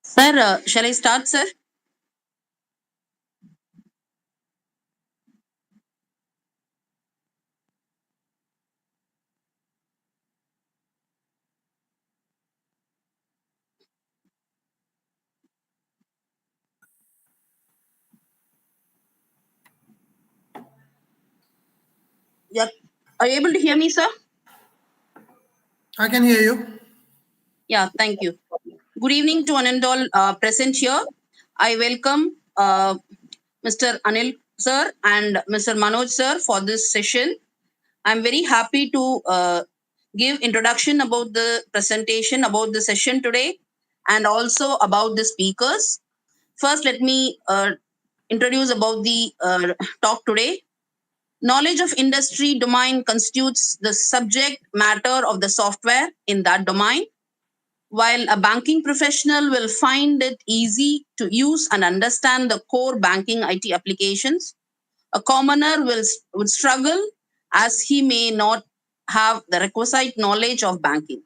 Sir, shall I start, sir? Yeah. Are you able to hear me, sir? I can hear you. Yeah, thank you. Good evening to one and all present here. I welcome Mr. Anil, sir, and Mr. Manoj, sir, for this session. I'm very happy to give introduction about the presentation, about the session today, and also about the speakers. First, let me introduce about the talk today. Knowledge of industry domain constitutes the subject matter of the software in that domain. While a banking professional will find it easy to use and understand the core banking IT applications, a commoner would struggle as he may not have the requisite knowledge of banking.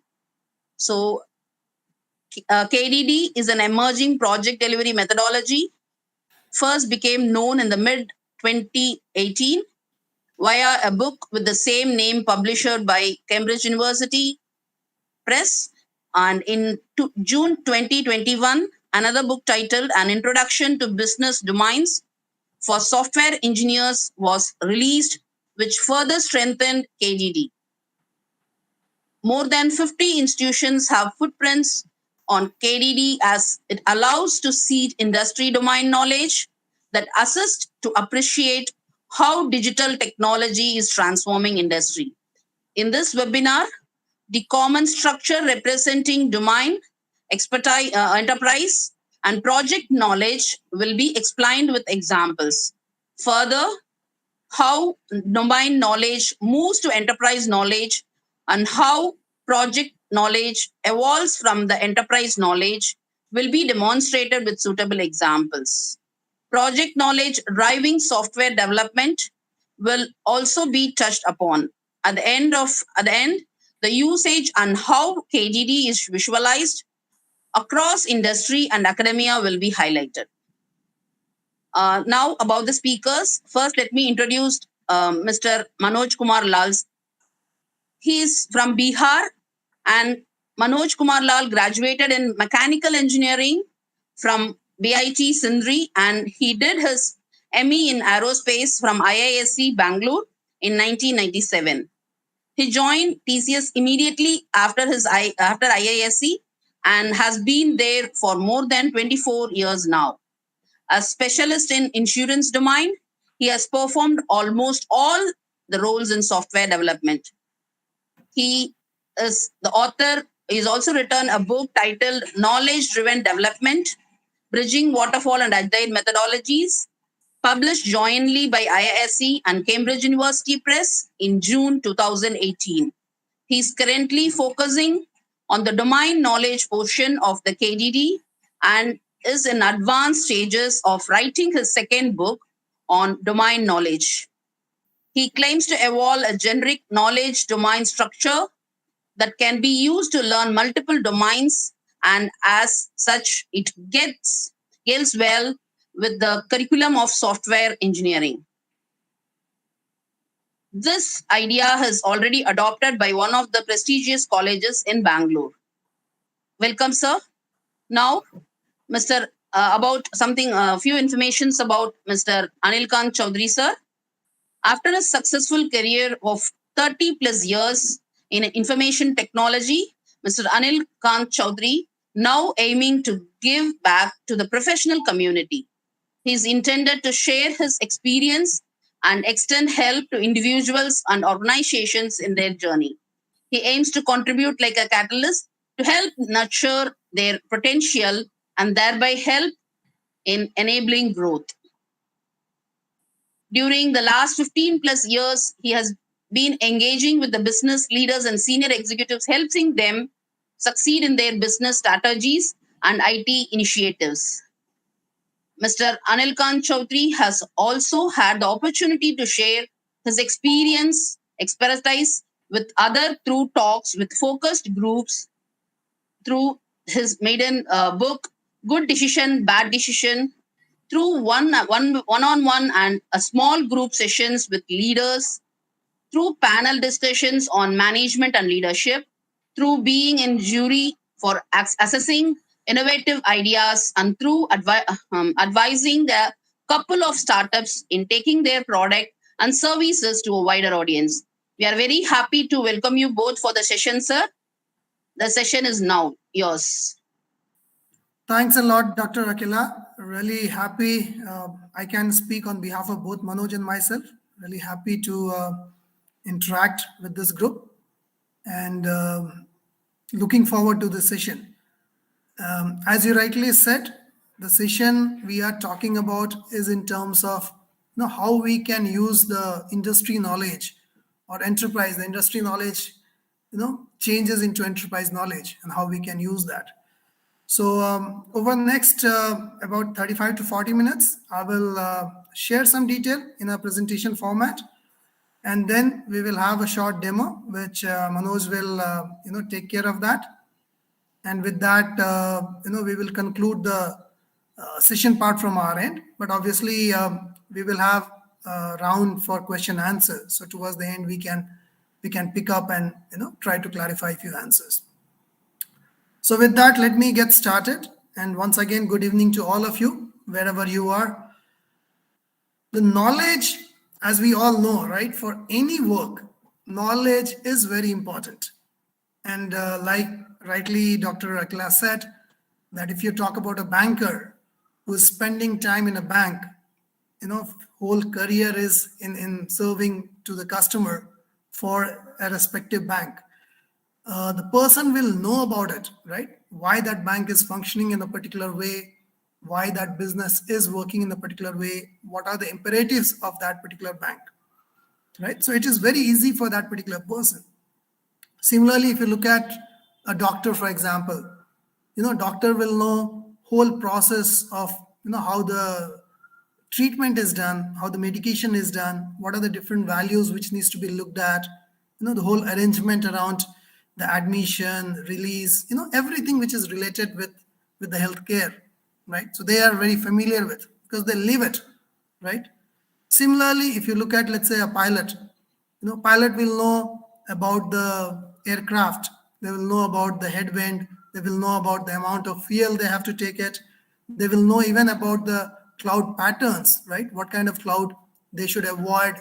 So, KDD is an emerging project delivery methodology, first became known in the mid 2018 via a book with the same name published by Cambridge University Press. And in June 2021, another book titled An Introduction to Business Domains for Software Engineers was released, which further strengthened KDD. More than 50 institutions have footprints on KDD as it allows to seed industry domain knowledge that assist to appreciate how digital technology is transforming industry. In this webinar, the common structure representing domain, expertise, enterprise, and project knowledge will be explained with examples. Further, how domain knowledge moves to enterprise knowledge and how project knowledge evolves from the enterprise knowledge will be demonstrated with suitable examples. Project knowledge driving software development will also be touched upon. At the end, the usage and how KDD is visualized across industry and academia will be highlighted. Now about the speakers. First, let me introduce Mr. Manoj Kumar Lal. He is from Bihar, and Manoj Kumar Lal graduated in mechanical engineering from BIT Sindri, and he did his ME in aerospace from IISc Bangalore in 1997. He joined TCS immediately after IISc and has been there for more than 24 years now. A specialist in insurance domain, he has performed almost all the roles in software development. He is the author He's also written a book titled Knowledge Driven Development, Bridging Waterfall and Agile Methodologies, published jointly by IISc and Cambridge University Press in June 2018. He's currently focusing on the domain knowledge portion of the KDD and is in advanced stages of writing his second book on domain knowledge. He claims to evolve a generic knowledge domain structure that can be used to learn multiple domains, and as such it gels well with the curriculum of software engineering. This idea is already adopted by one of the prestigious colleges in Bangalore. Welcome, sir. Now, Mr. About something, a few informations about Mr. Anil Kant Choudhary, sir. After a successful career of 30 plus years in information technology, Mr. Anil Kant Choudhary now aiming to give back to the professional community. He is intended to share his experience and extend help to individuals and organizations in their journey. He aims to contribute like a catalyst to help nurture their potential and thereby help in enabling growth. During the last 15 plus years, he has been engaging with the business leaders and senior executives, helping them succeed in their business strategies and IT initiatives. Mr. Anil Kant Choudhary has also had the opportunity to share his experience, expertise with other through talks with focused groups, through his maiden book, Good Decision, Bad Decision, through one-on-one and a small group sessions with leaders, through panel discussions on management and leadership, through being in jury for assessing innovative ideas, and through advising the couple of startups in taking their product and services to a wider audience. We are very happy to welcome you both for the session, sir. The session is now yours. Thanks a lot, Dr. Akila. Really happy I can speak on behalf of both Manoj and myself. Really happy to interact with this group and looking forward to the session. As you rightly said, the session we are talking about is in terms of how we can use the industry knowledge or enterprise, the industry knowledge, changes into enterprise knowledge and how we can use that. So over the next about 35 to 40 minutes, I will share some detail in a presentation format, and then we will have a short demo, which Manoj will take care of that. And with that, we will conclude the session part from our end. But obviously, we will have a round for question answer. So towards the end, we can pick up and try to clarify a few answers. So with that, let me get started. And once again, good evening to all of you, wherever you are. The knowledge, as we all know, right, for any work, knowledge is very important. And like rightly Dr. Akila said, that if you talk about a banker who's spending time in a bank, whole career is in serving to the customer for a respective bank. The person will know about it, right? Why that bank is functioning in a particular way, why that business is working in a particular way, what are the imperatives of that particular bank, right? So it is very easy for that particular person. Similarly, if you look at a doctor, for example, doctor will know whole process of how the treatment is done, how the medication is done, what are the different values which needs to be looked at, the whole arrangement around the admission, release, everything which is related with the healthcare, right? So they are very familiar with because they live it, right? Similarly, if you look at, let's say, a pilot, pilot will know about the aircraft, they will know about the headwind, they will know about the amount of fuel they have to take it, they will know even about the cloud patterns, right? What kind of cloud they should avoid,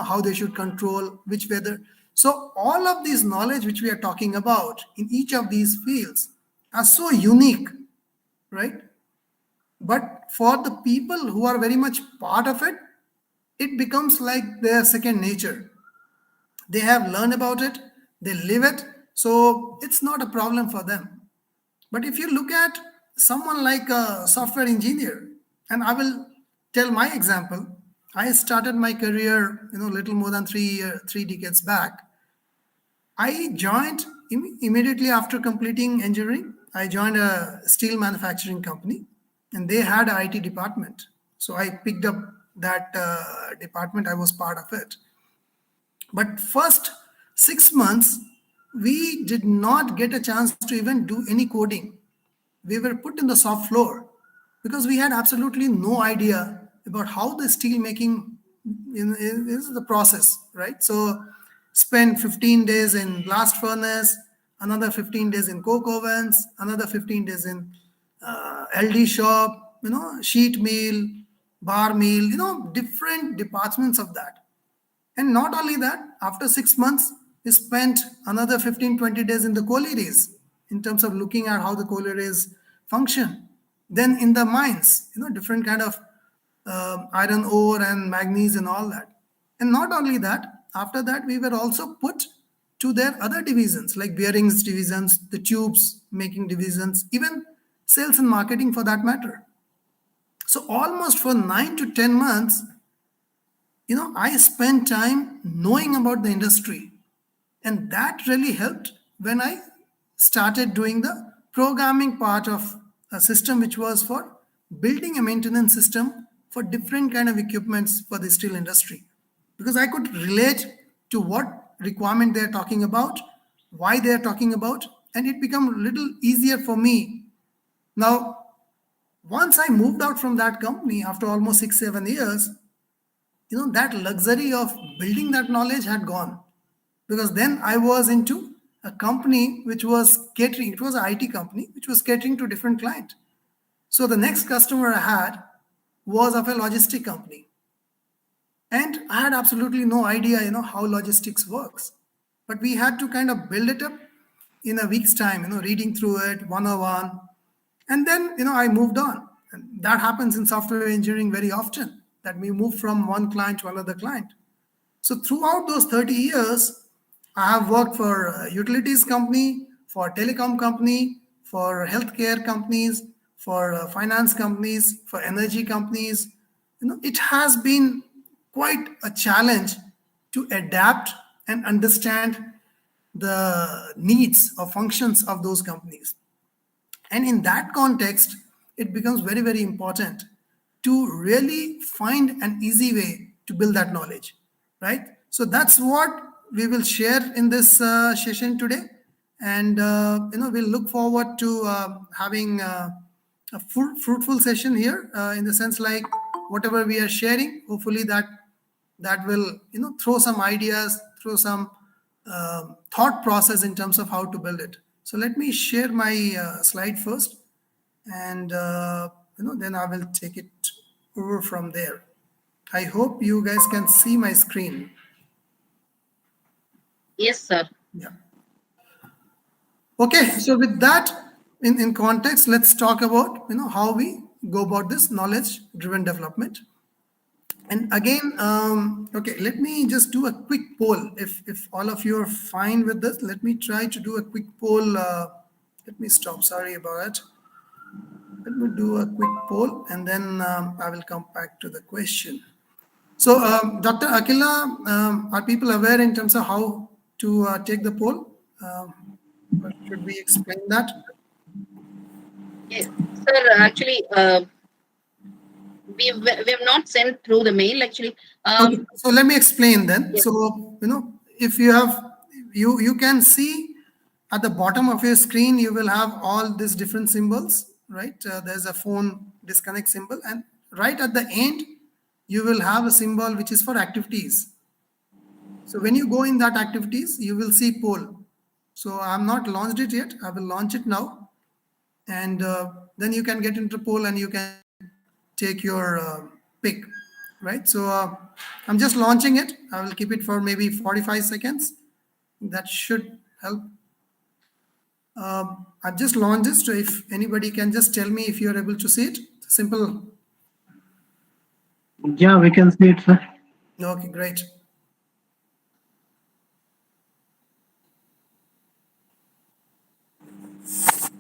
how they should control, which weather. So all of these knowledge which we are talking about in each of these fields are so unique, right? But for the people who are very much part of it, it becomes like their second nature. They have learned about it, they live it, So it's not a problem for them. But if you look at someone like a software engineer, and I will tell my example, I started my career, little more than 3 decades back. I joined immediately after completing engineering. I joined a steel manufacturing company, and they had an IT department. So I picked up that department. I was part of it. But first 6 months, we did not get a chance to even do any coding. We were put in the soft floor because we had absolutely no idea about how the steel making is the process, right? So spend 15 days in blast furnace, another 15 days in coke ovens, another 15 days in LD shop, sheet mill, bar mill, different departments of that. And not only that, after 6 months, we spent another 15, 20 days in the collieries in terms of looking at how the collieries function. Then in the mines, different kind of iron ore and manganese and all that. And not only that, after that, we were also put to their other divisions like bearings divisions, the tubes making divisions, even sales and marketing for that matter. So almost for 9 to 10 months, I spent time knowing about the industry, and that really helped when I started doing the programming part of a system which was for building a maintenance system for different kind of equipments for the steel industry, because I could relate to what requirement they're talking about, why they're talking about, and it became a little easier for me. Now, once I moved out from that company after almost 6 7 years, that luxury of building that knowledge had gone, because then I was into a company which was catering. It was an IT company which was catering to different client. So the next customer I had was of a logistic company, and I had absolutely no idea how logistics works, but we had to kind of build it up in a week's time, reading through it 101. And then I moved on, and that happens in software engineering very often, that we move from one client to another client. So throughout those 30 years, I have worked for a utilities company, for telecom company, for healthcare companies, for finance companies, for energy companies. It has been quite a challenge to adapt and understand the needs or functions of those companies. And in that context, it becomes very, very important to really find an easy way to build that knowledge, right? So that's what we will share in this session today. And, we'll look forward to having a fruitful session here in the sense like whatever we are sharing, hopefully that will, throw some ideas, throw some thought process in terms of how to build it. So let me share my slide first, and then I will take it over from there. I hope you guys can see my screen. Yes, sir. Yeah. Okay. So with that in context, let's talk about how we go about this knowledge-driven development. And again, okay, let me just do a quick poll. If all of you are fine with this, let me try to do a quick poll. Let me stop. Sorry about it. Let me do a quick poll, and then I will come back to the question. So, Dr. Akila, are people aware in terms of how to take the poll? Or should we explain that? Yes, sir. Actually, we have not sent through the mail. Actually, Okay, so let me explain then. yes. So, if you have, you can see at the bottom of your screen, you will have all these different symbols, right? There's a phone disconnect symbol, and right at the end, you will have a symbol which is for activities. So when you go in that activities, you will see poll. So I'm not launched it yet. I will launch it now, and then you can get into poll and you can take your pick, right? So I'm just launching it. I will keep it for maybe 45 seconds. That should help. I've just launched it. So if anybody can just tell me if you're able to see it. Simple. Yeah, we can see it, sir. Okay, great.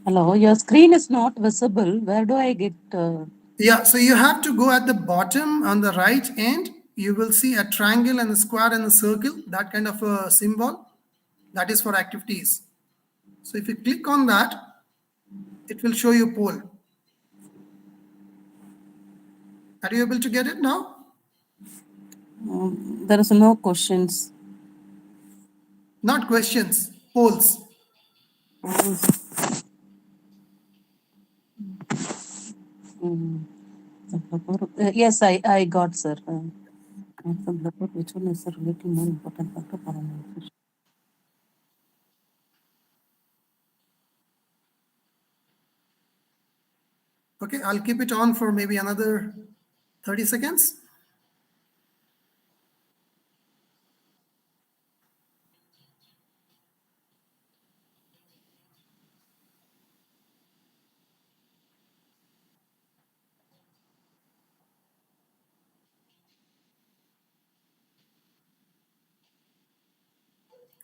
Hello, your screen is not visible. Where do I get? Yeah, so you have to go at the bottom on the right end. You will see a triangle and a square and a circle, that kind of a symbol. That is for activities. So if you click on that, it will show you poll. Are you able to get it now? There is no questions. Not questions, polls. Yes, I got, sir. Which one is the relative more important factor for an organization? Okay, I'll keep it on for maybe another 30 seconds.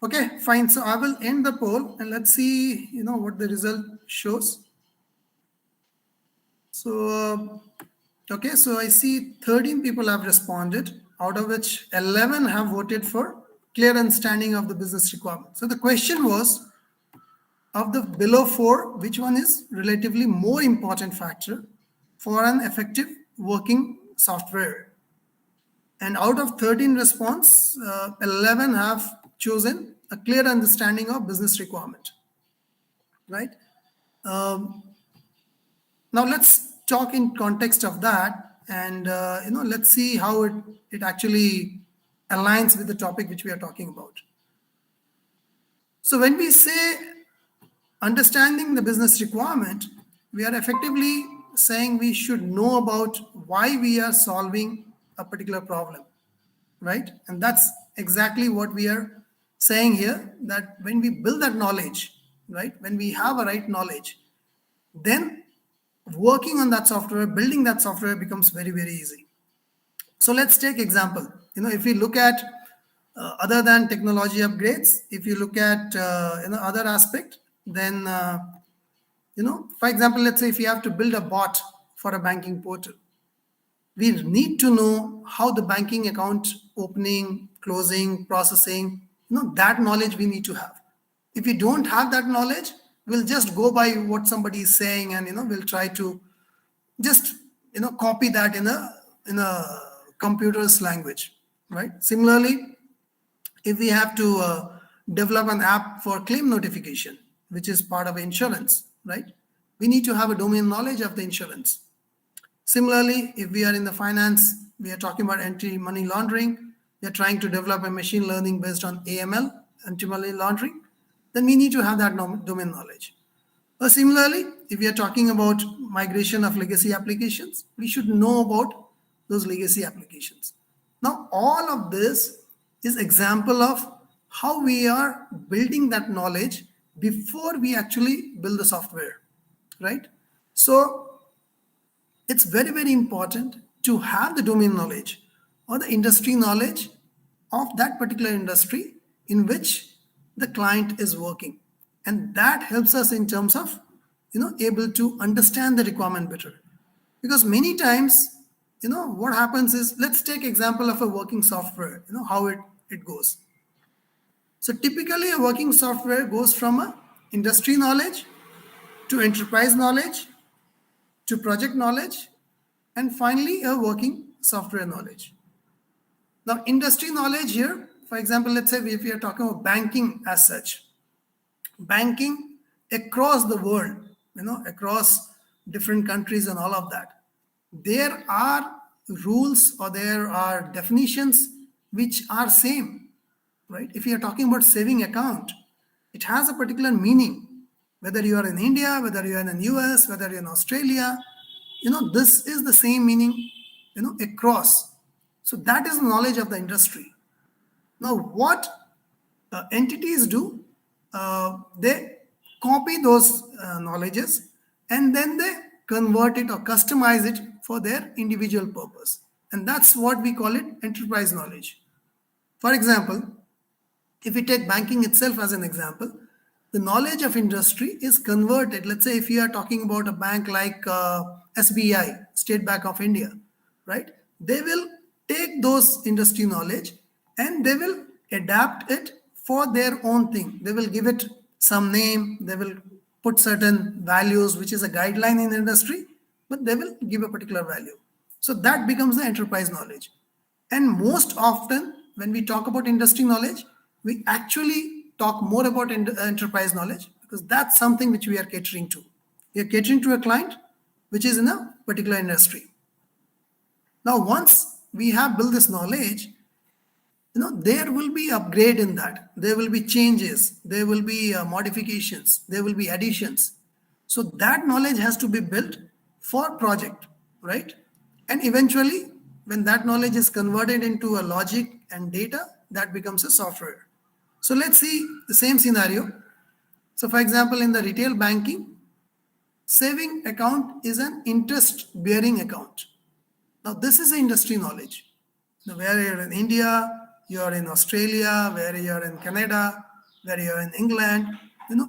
Okay, fine. So I will end the poll and let's see, what the result shows. So, okay, so I see 13 people have responded, out of which 11 have voted for clear understanding of the business requirement. So the question was, of the below four, which one is relatively more important factor for an effective working software? And out of 13 response, 11 have chosen a clear understanding of business requirement, right? Um, Now let's talk in context of that, and let's see how it actually aligns with the topic which we are talking about. So when we say understanding the business requirement, we are effectively saying we should know about why we are solving a particular problem, right? And that's exactly what we are saying here, that when we build that knowledge, right, when we have a right knowledge, then working on that software, building that software becomes very, very easy. So let's take example. If we look at other than technology upgrades, if you look at other aspect, then for example, let's say if you have to build a bot for a banking portal, we need to know how the banking account opening, closing, processing, that knowledge we need to have. If we don't have that knowledge, we'll just go by what somebody is saying, and we'll try to just copy that in a computer's language, right? Similarly, if we have to develop an app for claim notification, which is part of insurance, right, we need to have a domain knowledge of the insurance. Similarly, if we are in the finance, we are talking about anti-money laundering, we are trying to develop a machine learning based on AML, anti-money laundering, then we need to have that domain knowledge. Similarly, if we are talking about migration of legacy applications, we should know about those legacy applications. Now, all of this is example of how we are building that knowledge before we actually build the software, right? So it's very, very important to have the domain knowledge or the industry knowledge of that particular industry in which the client is working, and that helps us in terms of able to understand the requirement better. Because many times what happens is, let's take example of a working software, how it goes. So typically a working software goes from a industry knowledge to enterprise knowledge to project knowledge, and finally a working software knowledge. Now, industry knowledge here, for example, let's say if we are talking about banking as such, banking across the world, across different countries and all of that, there are rules or there are definitions which are same, right? If you are talking about saving account, it has a particular meaning. Whether you are in India, whether you are in the US, whether you're in Australia, this is the same meaning, across. So that is knowledge of the industry. Now, what entities do, they copy those knowledges and then they convert it or customize it for their individual purpose. And that's what we call it enterprise knowledge. For example, if we take banking itself as an example, the knowledge of industry is converted. Let's say if you are talking about a bank like SBI, State Bank of India, right? They will take those industry knowledge and they will adapt it for their own thing. They will give it some name, they will put certain values, which is a guideline in the industry, but they will give a particular value. So that becomes the enterprise knowledge. And most often, when we talk about industry knowledge, we actually talk more about enterprise knowledge, because that's something which we are catering to. We are catering to a client which is in a particular industry. Now, once we have built this knowledge, there will be upgrade in that. There will be changes. There will be modifications. There will be additions. So that knowledge has to be built for project, right? And eventually, when that knowledge is converted into a logic and data, that becomes a software. So let's see the same scenario. So for example, in the retail banking, saving account is an interest-bearing account. Now, this is industry knowledge. Now, where you're in India, you're in Australia, where you're in Canada, where you're in England,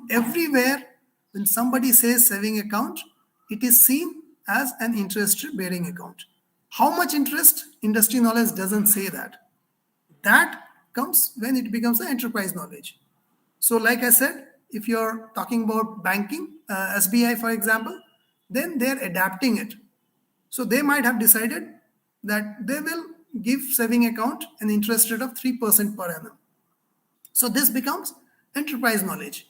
everywhere when somebody says saving account, it is seen as an interest-bearing account. How much interest? Industry knowledge doesn't say that. That comes when it becomes an enterprise knowledge. So like I said, if you're talking about banking, SBI for example, then they're adapting it. So they might have decided that they will give saving account an interest rate of 3% per annum. So this becomes enterprise knowledge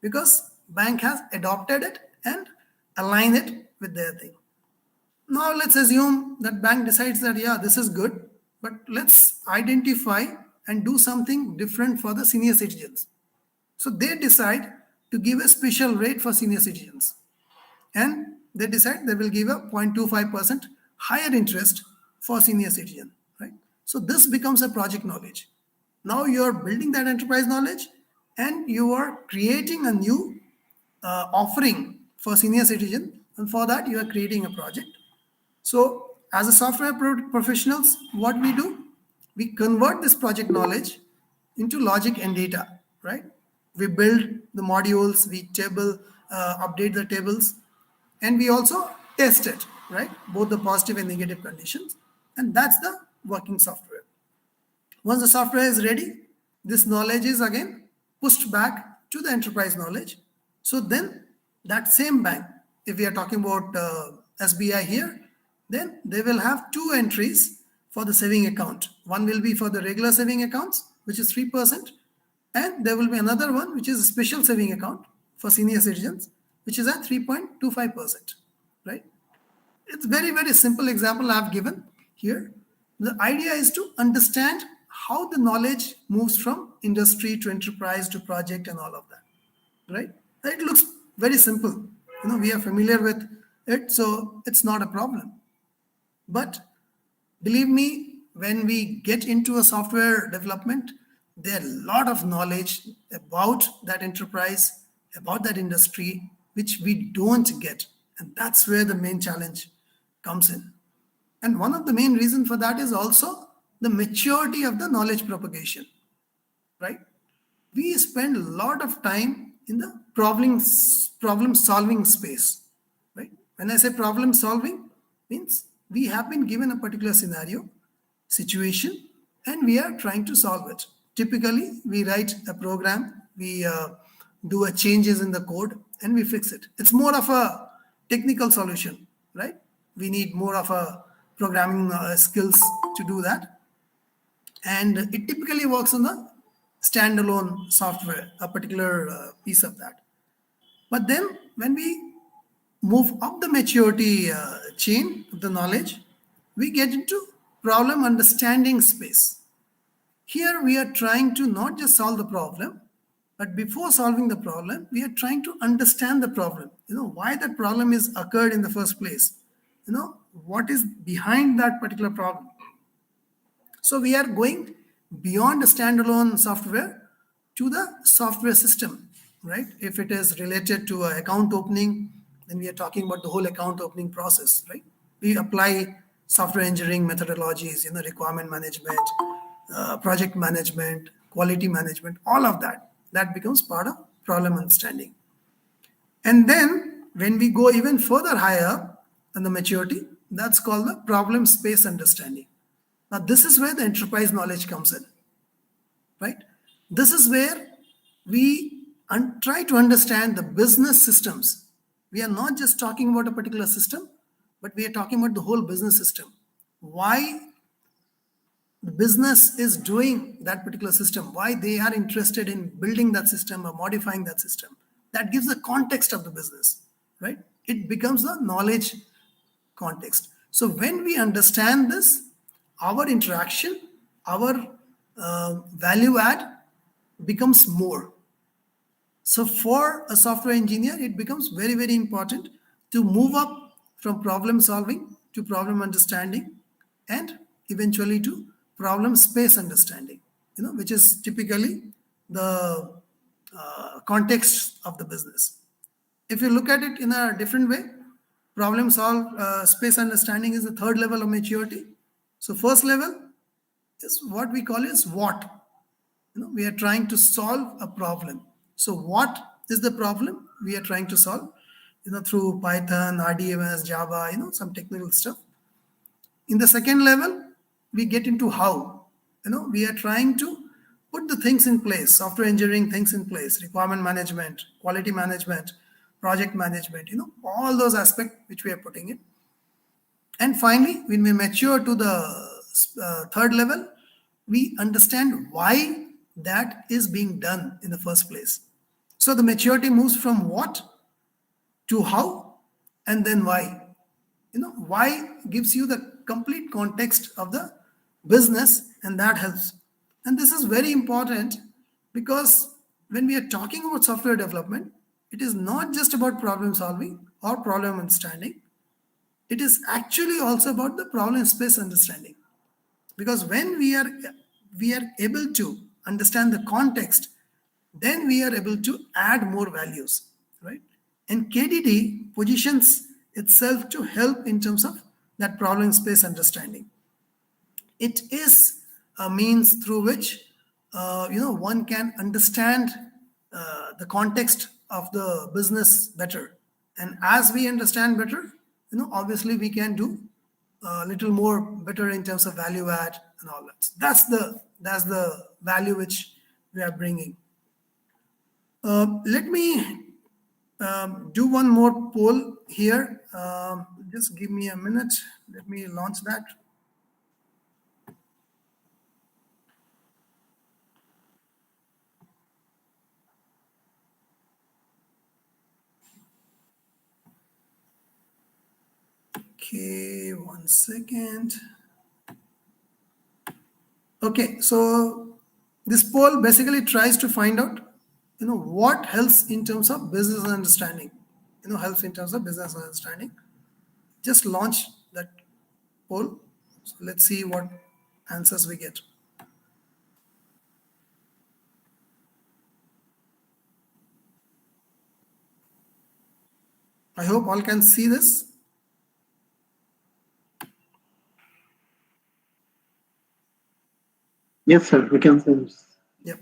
because bank has adopted it and aligned it with their thing. Now let's assume that bank decides that, yeah, this is good, but let's identify and do something different for the senior citizens. So they decide to give a special rate for senior citizens. And they decide they will give a 0.25% higher interest for senior citizen, right? So this becomes a project knowledge. Now you are building that enterprise knowledge and you are creating a new offering for senior citizen. And for that, you are creating a project. So as a software professionals, what we do, we convert this project knowledge into logic and data, right? We build the modules, we update the tables, and we also test it, right? Both the positive and negative conditions. And that's the working software. Once the software is ready, this knowledge is again pushed back to the enterprise knowledge. So then that same bank, if we are talking about SBI here, then they will have two entries for the saving account. One will be for the regular saving accounts, which is 3%. And there will be another one, which is a special saving account for senior citizens, which is at 3.25%, right? It's very, very simple example I've given here. The idea is to understand how the knowledge moves from industry to enterprise to project and all of that, right? It looks very simple. We are familiar with it, so it's not a problem. But believe me, when we get into a software development, there are a lot of knowledge about that enterprise, about that industry, which we don't get. And that's where the main challenge comes in. And one of the main reasons for that is also the maturity of the knowledge propagation, right? We spend a lot of time in the problem solving space, right? When I say problem solving, means we have been given a particular scenario, situation, and we are trying to solve it. Typically, we write a program, we do a changes in the code, and we fix it. It's more of a technical solution, right? We need more of a programming skills to do that. And it typically works on the standalone software, a particular piece of that. But then when we move up the maturity chain of the knowledge, we get into problem understanding space. Here we are trying to not just solve the problem, but before solving the problem, we are trying to understand the problem. Why that problem is occurred in the first place. What is behind that particular problem. So we are going beyond a standalone software to the software system, right? If it is related to account opening, then we are talking about the whole account opening process, right? We apply software engineering methodologies, requirement management, project management, quality management, all of that. That becomes part of problem understanding. And then when we go even further higher in the maturity, that's called the problem space understanding. Now, this is where the enterprise knowledge comes in, right? This is where we try to understand the business systems. We are not just talking about a particular system, but we are talking about the whole business system. Why the business is doing that particular system, why they are interested in building that system or modifying that system. That gives the context of the business, right? It becomes the knowledge context. So when we understand this, our interaction, our value add becomes more. So for a software engineer, it becomes very, very important to move up from problem solving to problem understanding and eventually to problem space understanding, which is typically the context of the business. If you look at it in a different way, problem solve space understanding is the third level of maturity. So first level is what we call is what. We are trying to solve a problem. So what is the problem we are trying to solve? Through Python, RDMS, Java, some technical stuff. In the second level, we get into how. We are trying to put the things in place, software engineering things in place, requirement management, quality management, project management, all those aspects which we are putting in. And finally, when we mature to the third level, we understand why that is being done in the first place. So the maturity moves from what to how and then why. Why gives you the complete context of the business, and that helps. And this is very important because when we are talking about software development, it is not just about problem solving or problem understanding. It is actually also about the problem space understanding. Because when we are able to understand the context, then we are able to add more values, right? And KDD positions itself to help in terms of that problem space understanding. It is a means through which one can understand the context of the business better. And as we understand better, obviously we can do a little more better in terms of value add and all that. That's the value which we are bringing. Let me do one more poll here. Just give me a minute. Let me launch that. Okay, 1 second. Okay, so this poll basically tries to find out, what helps in terms of business understanding. Helps in terms of business understanding. Just launch that poll. So let's see what answers we get. I hope all can see this. Yes, sir, we can see this. Yep.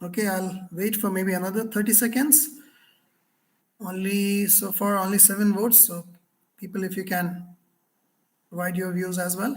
Okay, I'll wait for maybe another 30 seconds. So far, only 7 votes. So people, if you can provide your views as well.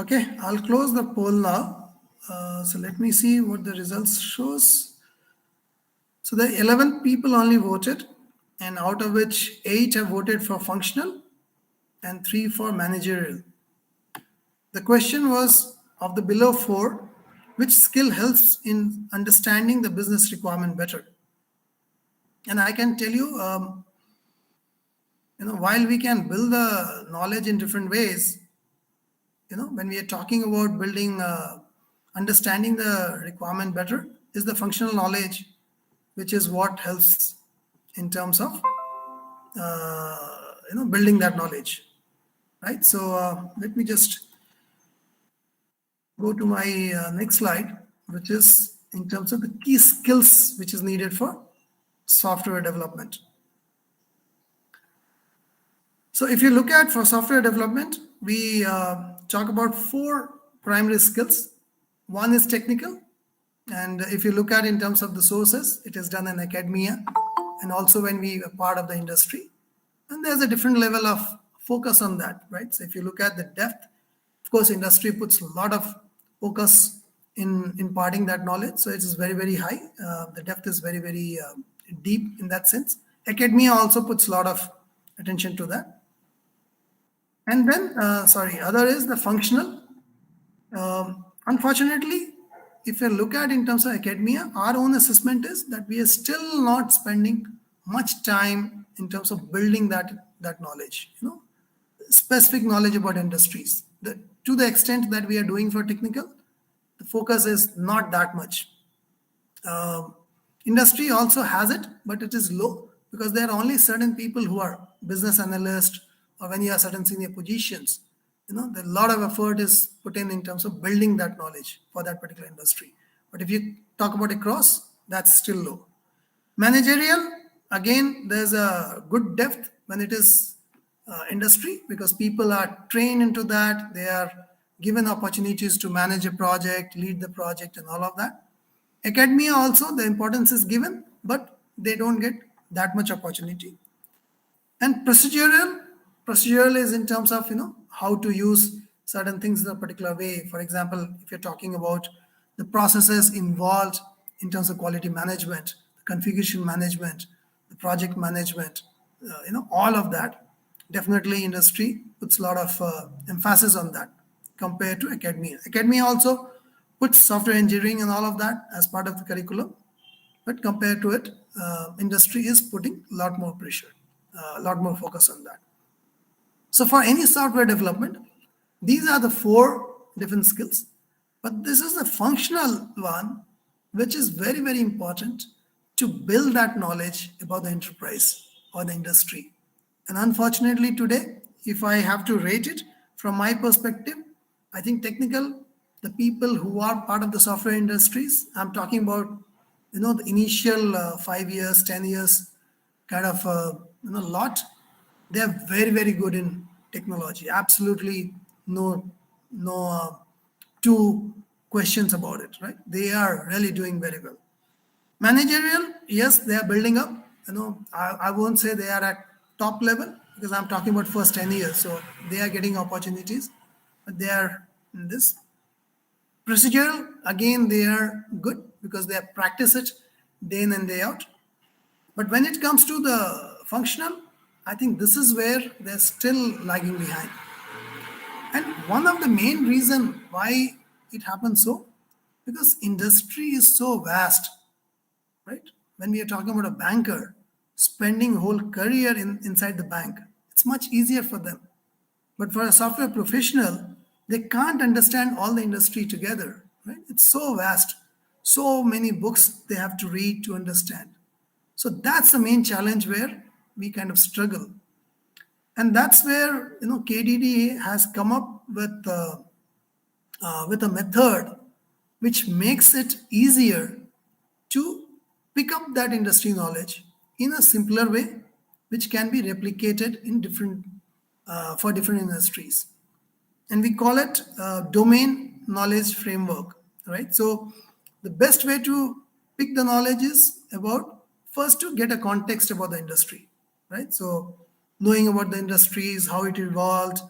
Okay, I'll close the poll now. So let me see what the results shows. So the 11 people only voted. and out of which 8 have voted for functional and 3 for managerial. The question was, of the below 4, which skill helps in understanding the business requirement better? And I can tell you, while we can build the knowledge in different ways, when we are talking about building, understanding the requirement better, is the functional knowledge, which is what helps in terms of, building that knowledge, right? So let me just go to my next slide, which is in terms of the key skills which is needed for software development. So if you look at for software development, we talk about 4 primary skills. One is technical, and if you look at in terms of the sources, it is done in academia and also when we are part of the industry. And there's a different level of focus on that, right? So if you look at the depth, of course, industry puts a lot of focus in imparting that knowledge. So it is very, very high. The depth is very, very deep in that sense. Academia also puts a lot of attention to that. And then, other is the functional. Unfortunately, if you look at in terms of academia, our own assessment is that we are still not spending much time in terms of building that knowledge, specific knowledge about industries. To the extent that we are doing for technical, the focus is not that much. Industry also has it, but it is low because there are only certain people who are business analysts, or when you are certain senior positions, a lot of effort is put in terms of building that knowledge for that particular industry. But if you talk about across, that's still low. Managerial, again, there's a good depth when it is industry because people are trained into that. They are given opportunities to manage a project, lead the project, and all of that. Academia also, the importance is given, but they don't get that much opportunity. And procedural is in terms of how to use certain things in a particular way. For example, if you're talking about the processes involved in terms of quality management, the configuration management, the project management, all of that, definitely industry puts a lot of emphasis on that compared to academia. Academia also puts software engineering and all of that as part of the curriculum, but compared to it, industry is putting a lot more pressure, a lot more focus on that. So for any software development, these are the 4 different skills, but this is the functional one, which is very, very important to build that knowledge about the enterprise or the industry. And unfortunately today, if I have to rate it from my perspective, I think technical, the people who are part of the software industries, I'm talking about, the initial 5 years, 10 years kind of, lot, they're very, very good in technology. Absolutely no two questions about it, right? They are really doing very well. Managerial, yes, they are building up. I won't say they are at top level because I'm talking about first 10 years. So they are getting opportunities, but they are in this. Procedural, again, they are good because they have practiced it day in and day out. But when it comes to the functional, I think this is where they're still lagging behind. And one of the main reason why it happens so, because industry is so vast, right? When we are talking about a banker spending whole career inside the bank, it's much easier for them. But for a software professional, they can't understand all the industry together, right? It's so vast, so many books they have to read to understand. So that's the main challenge where we kind of struggle. And that's where KDDA has come up with a method which makes it easier to pick up that industry knowledge in a simpler way, which can be replicated in different for different industries. And we call it domain knowledge framework, right? So the best way to pick the knowledge is about first to get a context about the industry, right? So knowing about the industries, how it evolved,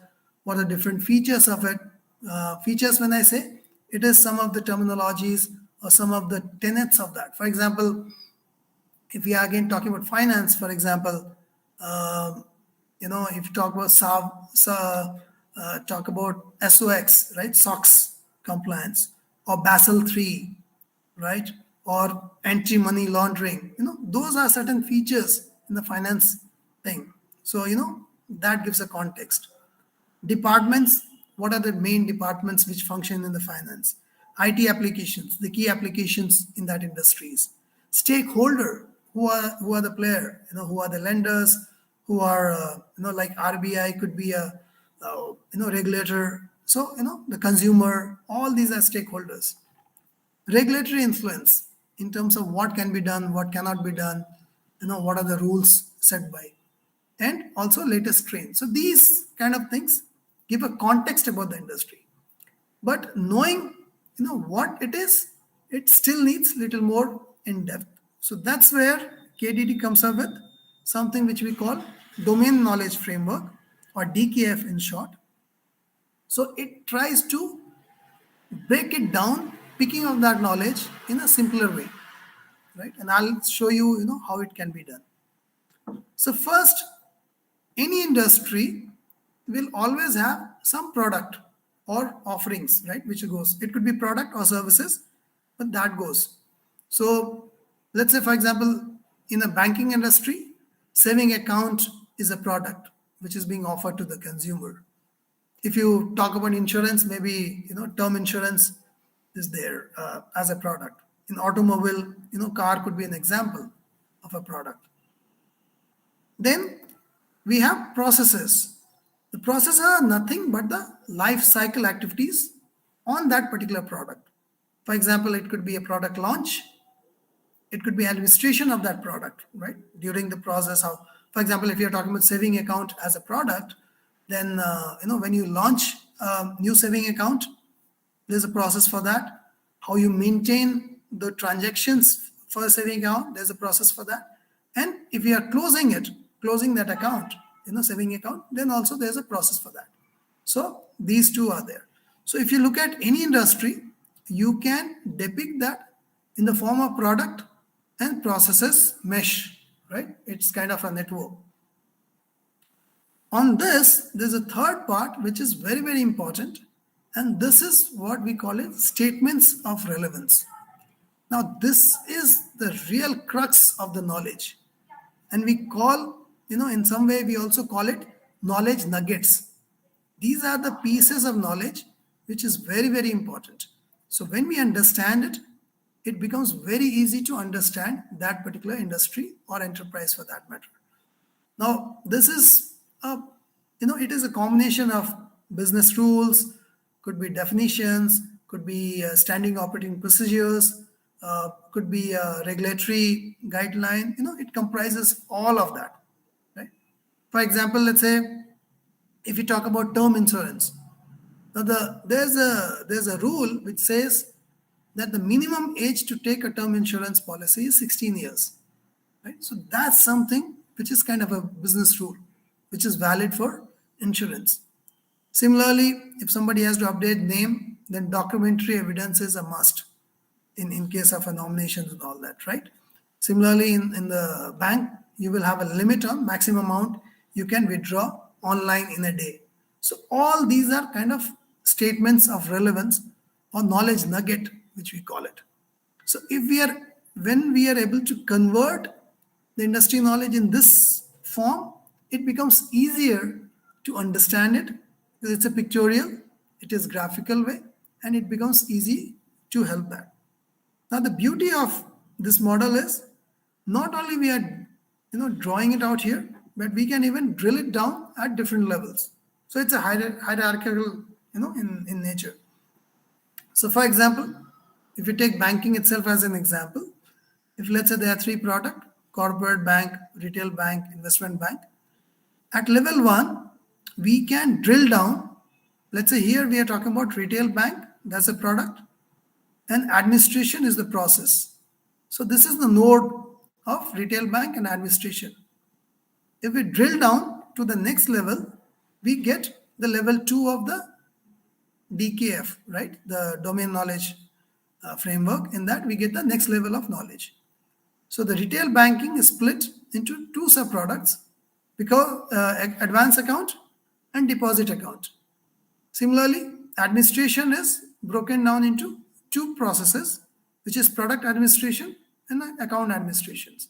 what are different features of it. Features, when I say, it is some of the terminologies or some of the tenets of that. For example, If we are again talking about finance, for example, if you talk about talk about SOX, right, SOX compliance, or Basel III, right, or anti-money laundering, those are certain features in the finance thing. So, that gives a context. Departments, what are the main departments which function in the finance? IT applications, the key applications in that industries. Stakeholder, who are the player, who are the lenders, who are like RBI could be a regulator. So the consumer, all these are stakeholders. Regulatory influence in terms of what can be done, what cannot be done, what are the rules set by, and also latest trend. So these kind of things give a context about the industry. But knowing what it is, it still needs little more in depth. So that's where KDD comes up with something which we call domain knowledge framework, or DKF in short. So it tries to break it down, picking up that knowledge in a simpler way, right? And I'll show you, how it can be done. So first, any industry will always have some product or offerings, right, which goes. It could be product or services, but that goes. So let's say, for example, in a banking industry, saving account is a product which is being offered to the consumer. If you talk about insurance, maybe term insurance is there as a product. In automobile, car could be an example of a product. Then we have processes. The processes are nothing but the life cycle activities on that particular product. For example, it could be a product launch. It could be administration of that product, right? During the process of, for example, if you're talking about saving account as a product, then, when you launch a new saving account, there's a process for that. How you maintain the transactions for a saving account, there's a process for that. And if you are closing that account, saving account, then also there's a process for that. So these two are there. So if you look at any industry, you can depict that in the form of product and processes mesh, right? It's kind of a network. On this, there's a third part which is very, very important. And this is what we call it statements of relevance. Now, this is the real crux of the knowledge. And we call, in some way, we also call it knowledge nuggets. These are the pieces of knowledge which is very, very important. So when we understand it, it becomes very easy to understand that particular industry or enterprise for that matter. Now, this is, it is a combination of business rules, could be definitions, could be standing operating procedures, could be a regulatory guideline. It comprises all of that, right? For example, let's say if you talk about term insurance, now there's a rule which says that the minimum age to take a term insurance policy is 16 years, right? So that's something which is kind of a business rule, which is valid for insurance. Similarly, if somebody has to update name, then documentary evidence is a must in case of a nomination and all that, right? Similarly, in the bank, you will have a limit on maximum amount you can withdraw online in a day. So all these are kind of statements of relevance or knowledge nugget, which we call it. So when we are able to convert the industry knowledge in this form, it becomes easier to understand it because it's a pictorial, it is graphical way, and it becomes easy to help that. Now the beauty of this model is not only we are drawing it out here, but we can even drill it down at different levels. So it's a hierarchical in nature. So for example, if you take banking itself as an example, if let's say there are three products: corporate bank, retail bank, investment bank. At level 1, we can drill down. Let's say here we are talking about retail bank, that's a product, and administration is the process. So this is the node of retail bank and administration. If we drill down to the next level, we get the level 2 of the DKF, right? The domain knowledge framework. In that, we get the next level of knowledge. So the retail banking is split into two sub-products, because advance account and deposit account. Similarly, administration is broken down into two processes, which is product administration and account administrations.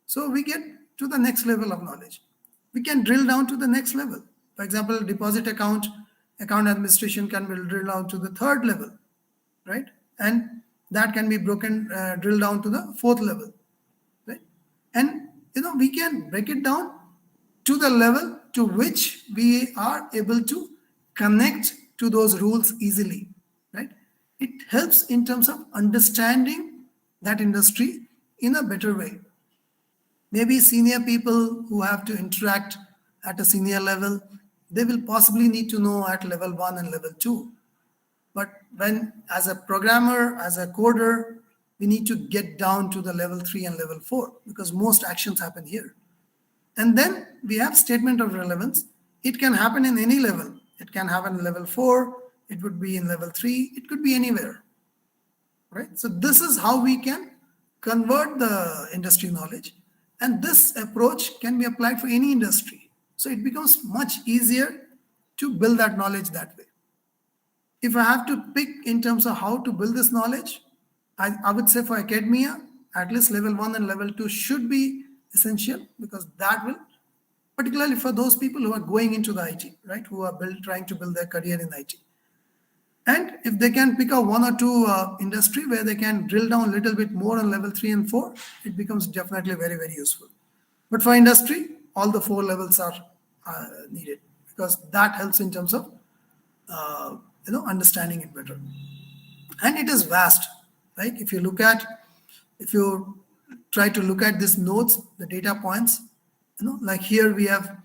So we get to the next level of knowledge. We can drill down to the next level. For example, deposit account administration can be drilled down to the third level, right? And that can be drilled down to the fourth level, right? And we can break it down to the level to which we are able to connect to those rules easily, right? It helps in terms of understanding that industry in a better way. Maybe senior people who have to interact at a senior level, they will possibly need to know at level 1 and level 2. But when, as a programmer, as a coder, we need to get down to the level 3 and level 4, because most actions happen here. And then we have statement of relevance. It can happen in any level. It can happen in level 4. It would be in level 3. It could be anywhere, right? So this is how we can convert the industry knowledge. And this approach can be applied for any industry. So it becomes much easier to build that knowledge that way. If I have to pick in terms of how to build this knowledge, I would say for academia, at least level 1 and level 2 should be essential, because that will, particularly for those people who are going into the IT, right, who are trying to build their career in IT. And if they can pick up 1 or 2 industry where they can drill down a little bit more on level 3 and 4, it becomes definitely very, very useful. But for industry, all the 4 levels are needed, because that helps in terms of understanding it better. And it is vast. Like if you try to look at these nodes, the data points, like here we have,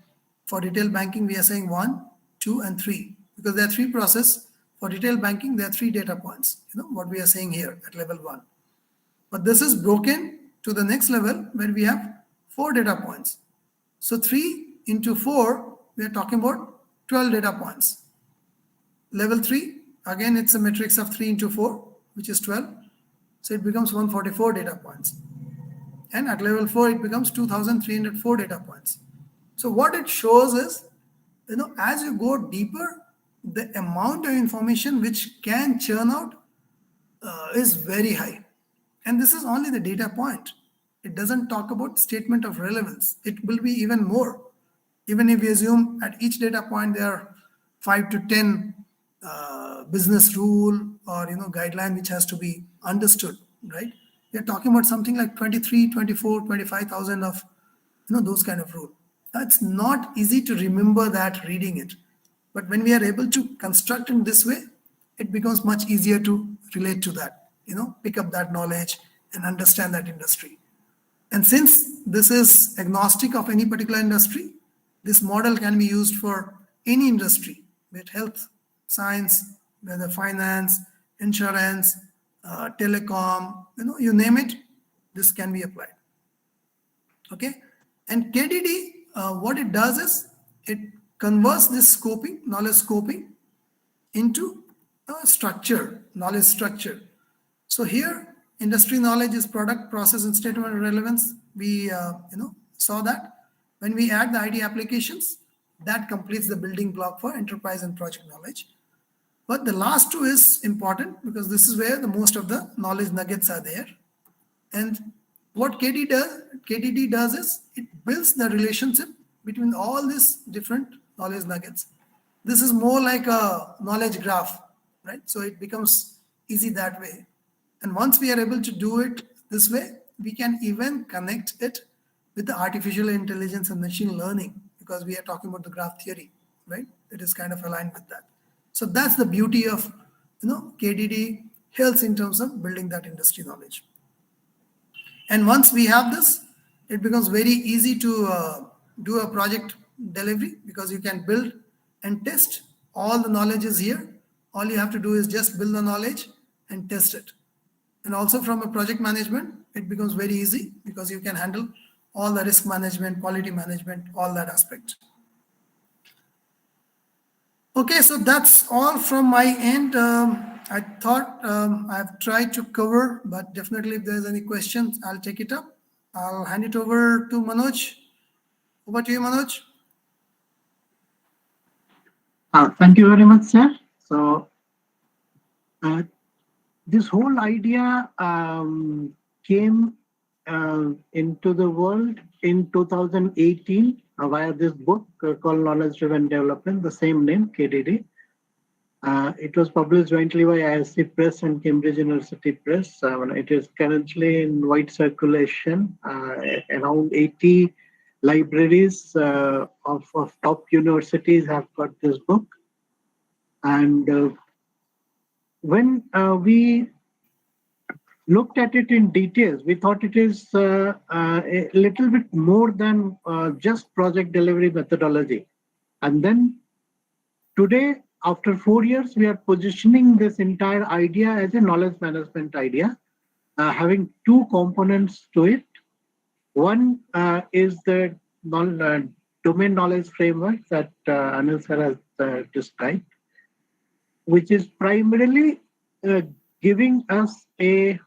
for retail banking, we are saying 1, 2, and 3, because there are 3 processes. For retail banking, there are 3 data points, what we are saying here at level 1. But this is broken to the next level where we have 4 data points. So 3 into 4, we are talking about 12 data points. Level 3, again, it's a matrix of 3 into 4, which is 12. So it becomes 144 data points. And at level 4, it becomes 2,304 data points. So what it shows is, as you go deeper, the amount of information which can churn out is very high. And this is only the data point. It doesn't talk about statement of relevance. It will be even more. Even if we assume at each data point there are 5 to 10 business rule or guideline which has to be understood, right? We're talking about something like 23, 24, 25,000 of those kind of rule. It's not easy to remember that reading it. But when we are able to construct in this way, it becomes much easier to relate to that, pick up that knowledge and understand that industry. And since this is agnostic of any particular industry, this model can be used for any industry, be it health, science, whether finance, insurance, telecom, you name it, this can be applied. Okay. And KDD, what it does is it converts this knowledge scoping into a structure, knowledge structure. So here, industry knowledge is product, process, and statement of relevance. We saw that. When we add the ID applications, that completes the building block for enterprise and project knowledge. But the last 2 is important, because this is where the most of the knowledge nuggets are there. And what KDD does is it builds the relationship between all these different knowledge nuggets. This is more like a knowledge graph, right? So it becomes easy that way. And once we are able to do it this way, we can even connect it with the artificial intelligence and machine learning, because we are talking about the graph theory, right? It is kind of aligned with that. So that's the beauty of KDD helps in terms of building that industry knowledge. And once we have this, it becomes very easy to do a project delivery, because you can build and test. All the knowledge is here. All you have to do is just build the knowledge and test it. And also from a project management, it becomes very easy, because you can handle all the risk management, quality management, all that aspect. Okay, so that's all from my end. I thought I've tried to cover, but definitely if there's any questions, I'll take it up. I'll hand it over to Manoj. Over to you, Manoj. Thank you very much, sir. So, uh, this whole idea came into the world in 2018 via this book called Knowledge Driven Development, the same name, KDD. It was published jointly by ISC Press and Cambridge University Press. It is currently in wide circulation. Around 80 libraries of top universities have got this book. And when we looked at it in details, we thought it is a little bit more than just project delivery methodology. And then today, after 4 years, we are positioning this entire idea as a knowledge management idea, having two components to it. One is the domain knowledge framework that Anil sir has described, which is primarily giving us a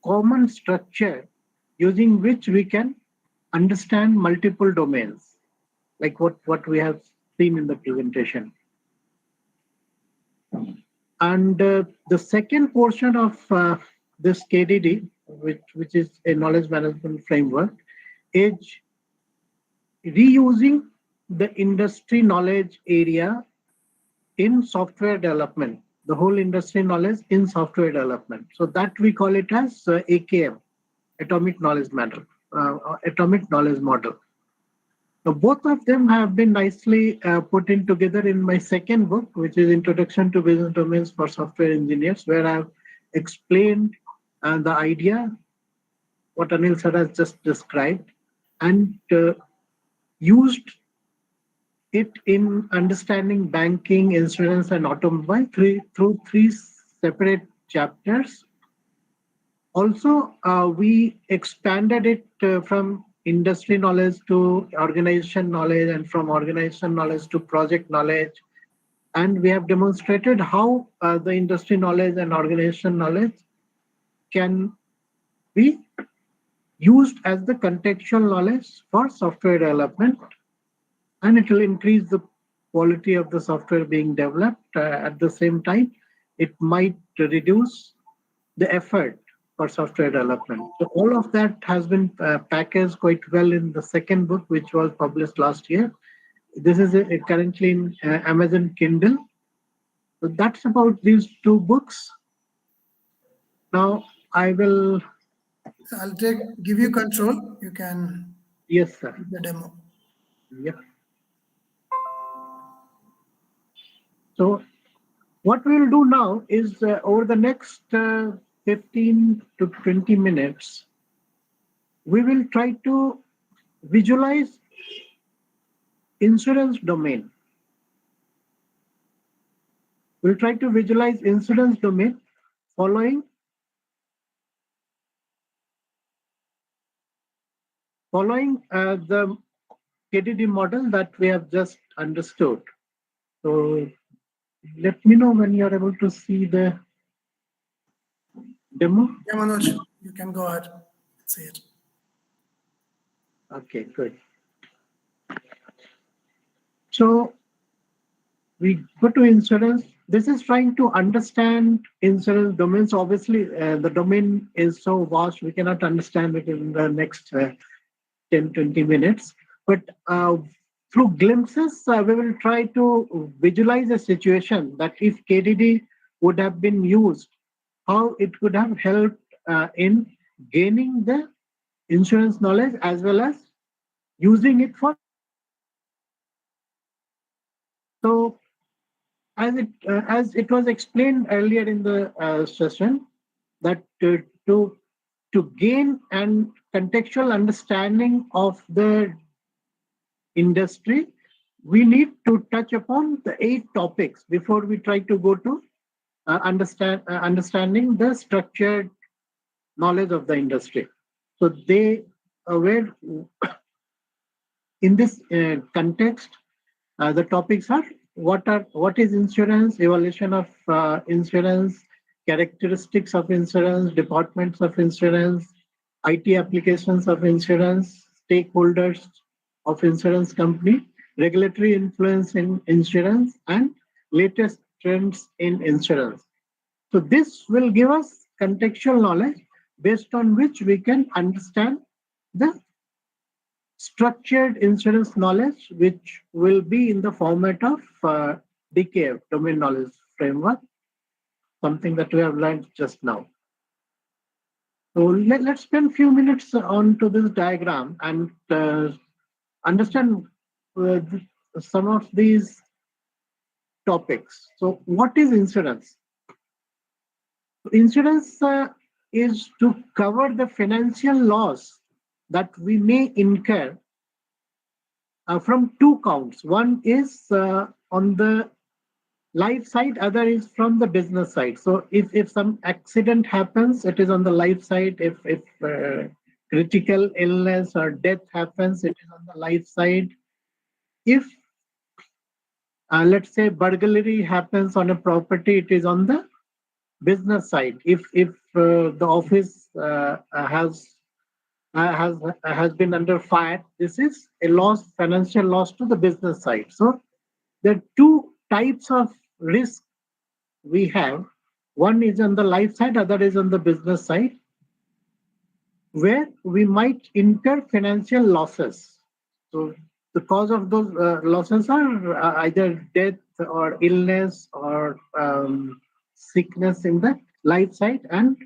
common structure using which we can understand multiple domains, like what we have seen in the presentation. And the second portion of this KDD, which is a knowledge management framework, is reusing the industry knowledge area in software development, the whole industry knowledge in software development. So that we call it as AKM, Atomic Knowledge Model. Atomic Knowledge Model. So both of them have been nicely put in together in my second book, which is Introduction to Business Domains for Software Engineers, where I've explained the idea, what Anil sir has just described, and used it in understanding banking, insurance, and automobile through three separate chapters. Also, we expanded it from industry knowledge to organization knowledge, and from organization knowledge to project knowledge. And we have demonstrated how the industry knowledge and organization knowledge can be used as the contextual knowledge for software development, and it will increase the quality of the software being developed. At the same time, it might reduce the effort for software development. So all of that has been packaged quite well in the second book, which was published last year. This is currently in Amazon Kindle. So that's about these two books. Now I will. So I'll give you control. You can. Yes, sir. The demo. Yep. So what we'll do now is over the next 15 to 20 minutes, we will try to visualize insurance domain. We'll try to visualize insurance domain following the KDD model that we have just understood. So let me know when you're able to see the demo. Yeah, Manoj, you can go ahead. See it. Okay, good. So we go to insurance. This is trying to understand insurance domains. Obviously, the domain is so vast, we cannot understand it in the next 10, 20 minutes. But through glimpses, we will try to visualize a situation that if KDD would have been used, how it could have helped in gaining the insurance knowledge as well as using it for. So as it was explained earlier in the session, that to gain an contextual understanding of the industry, we need to touch upon the 8 topics before we try to go to understanding the structured knowledge of the industry. So they were in this context. The topics are what is insurance, evaluation of insurance, characteristics of insurance, departments of insurance, IT applications of insurance, stakeholders of insurance company, regulatory influence in insurance, and latest trends in insurance. So this will give us contextual knowledge based on which we can understand the structured insurance knowledge, which will be in the format of DKF, domain knowledge framework, something that we have learned just now. So let's spend a few minutes on to this diagram and understand some of these topics. So what is insurance? Insurance is to cover the financial loss that we may incur from two counts. One is on the life side, other is from the business side. So if some accident happens, it is on the life side. If critical illness or death happens, it is on the life side. If let's say burglary happens on a property, it is on the business side. If the office has been under fire, this is a loss, financial loss to the business side. So there are two types of risk we have. One is on the life side, other is on the business side, where we might incur financial losses. So the cause of those losses are either death or illness or sickness in the life side, and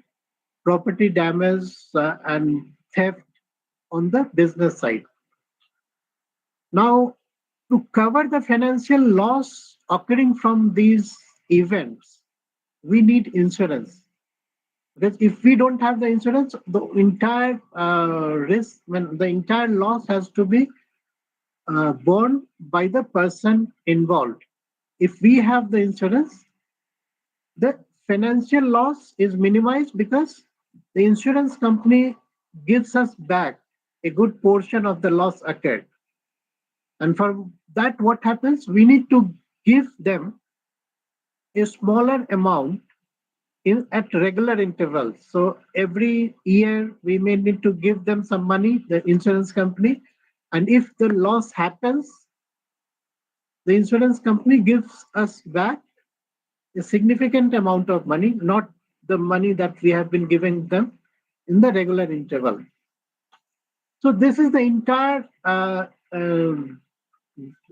property damage and theft on the business side. Now, to cover the financial loss occurring from these events, we need insurance. Because if we don't have the insurance, the entire risk, when the entire loss has to be borne by the person involved. If we have the insurance, the financial loss is minimized because the insurance company gives us back a good portion of the loss occurred. And for that, what happens? We need to give them a smaller amount at regular intervals. So every year we may need to give them some money, the insurance company. And if the loss happens, the insurance company gives us back a significant amount of money, not the money that we have been giving them in the regular interval. So this is the entire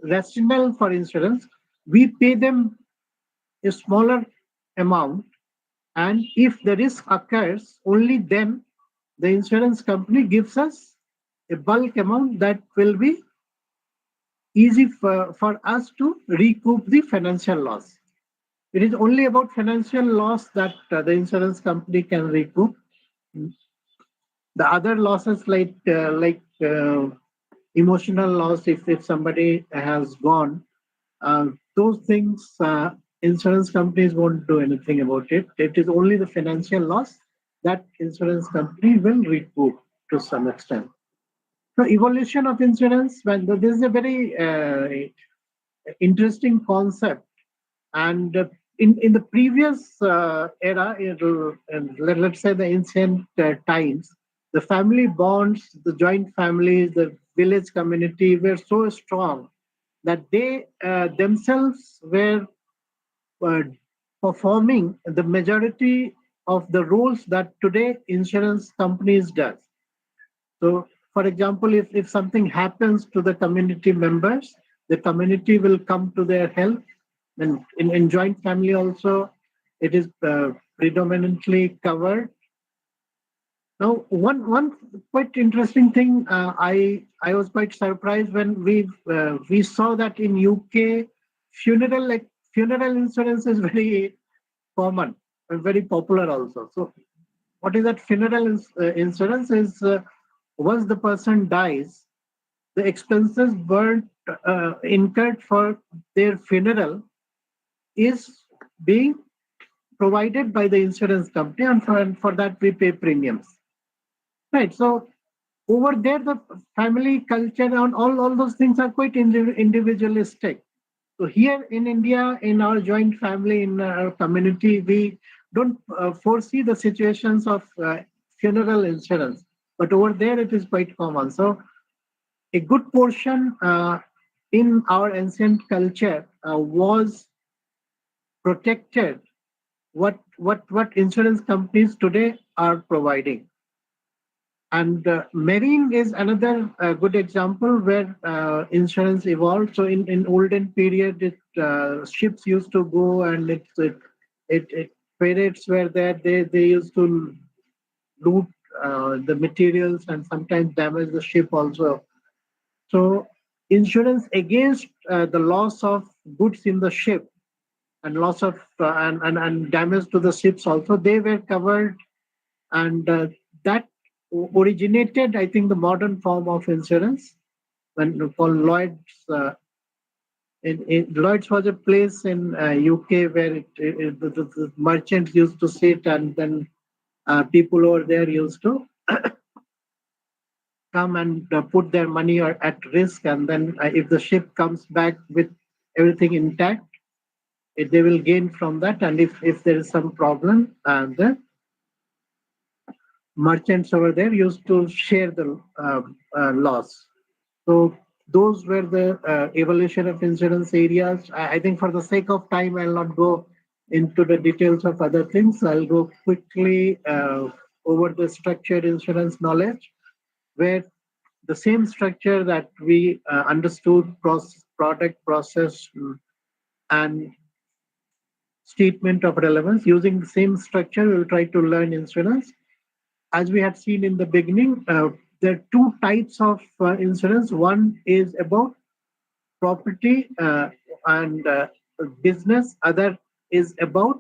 rationale for insurance. We pay them a smaller amount, and if the risk occurs, only then the insurance company gives us a bulk amount that will be easy for us to recoup the financial loss. It is only about financial loss that the insurance company can recoup. The other losses like emotional loss, if somebody has gone, those things insurance companies won't do anything about it. It is only the financial loss that insurance company will recoup to some extent. So evolution of insurance, when this is a very interesting concept, and in the previous era, let's say the ancient times, the family bonds, the joint families, the village community were so strong that they themselves were performing the majority of the roles that today insurance companies does. So, for example, if something happens to the community members, the community will come to their help. And in joint family also, it is predominantly covered. Now, one quite interesting thing, I was quite surprised when we saw that in UK, funeral insurance is very common and very popular also. So, what is that funeral insurance? Is once the person dies, the expenses incurred for their funeral is being provided by the insurance company, and for that we pay premiums. Right. So over there, the family culture and all those things are quite individualistic. So here in India, in our joint family, in our community, we don't foresee the situations of funeral insurance. but over there it is quite common. So a good portion in our ancient culture was protected what insurance companies today are providing. And marine is another good example where insurance evolved. So in olden period, ships used to go, and it pirates were there. They used to loot the materials and sometimes damage the ship also. So insurance against the loss of goods in the ship and loss of and damage to the ships also, they were covered. And that originated, I think, the modern form of insurance when called Lloyd's. Lloyd's was a place in UK where the merchants used to sit, and then people over there used to come and put their money at risk, and then if the ship comes back with everything intact, they will gain from that. And if there is some problem, the merchants over there used to share the loss. So those were the evolution of insurance areas. I think for the sake of time, I'll not go into the details of other things. I'll go quickly over the structured insurance knowledge, where the same structure that we understood, product, process, and statement of relevance, using the same structure, we'll try to learn insurance. As we had seen in the beginning, there are two types of insurance. One is about property and business, other is about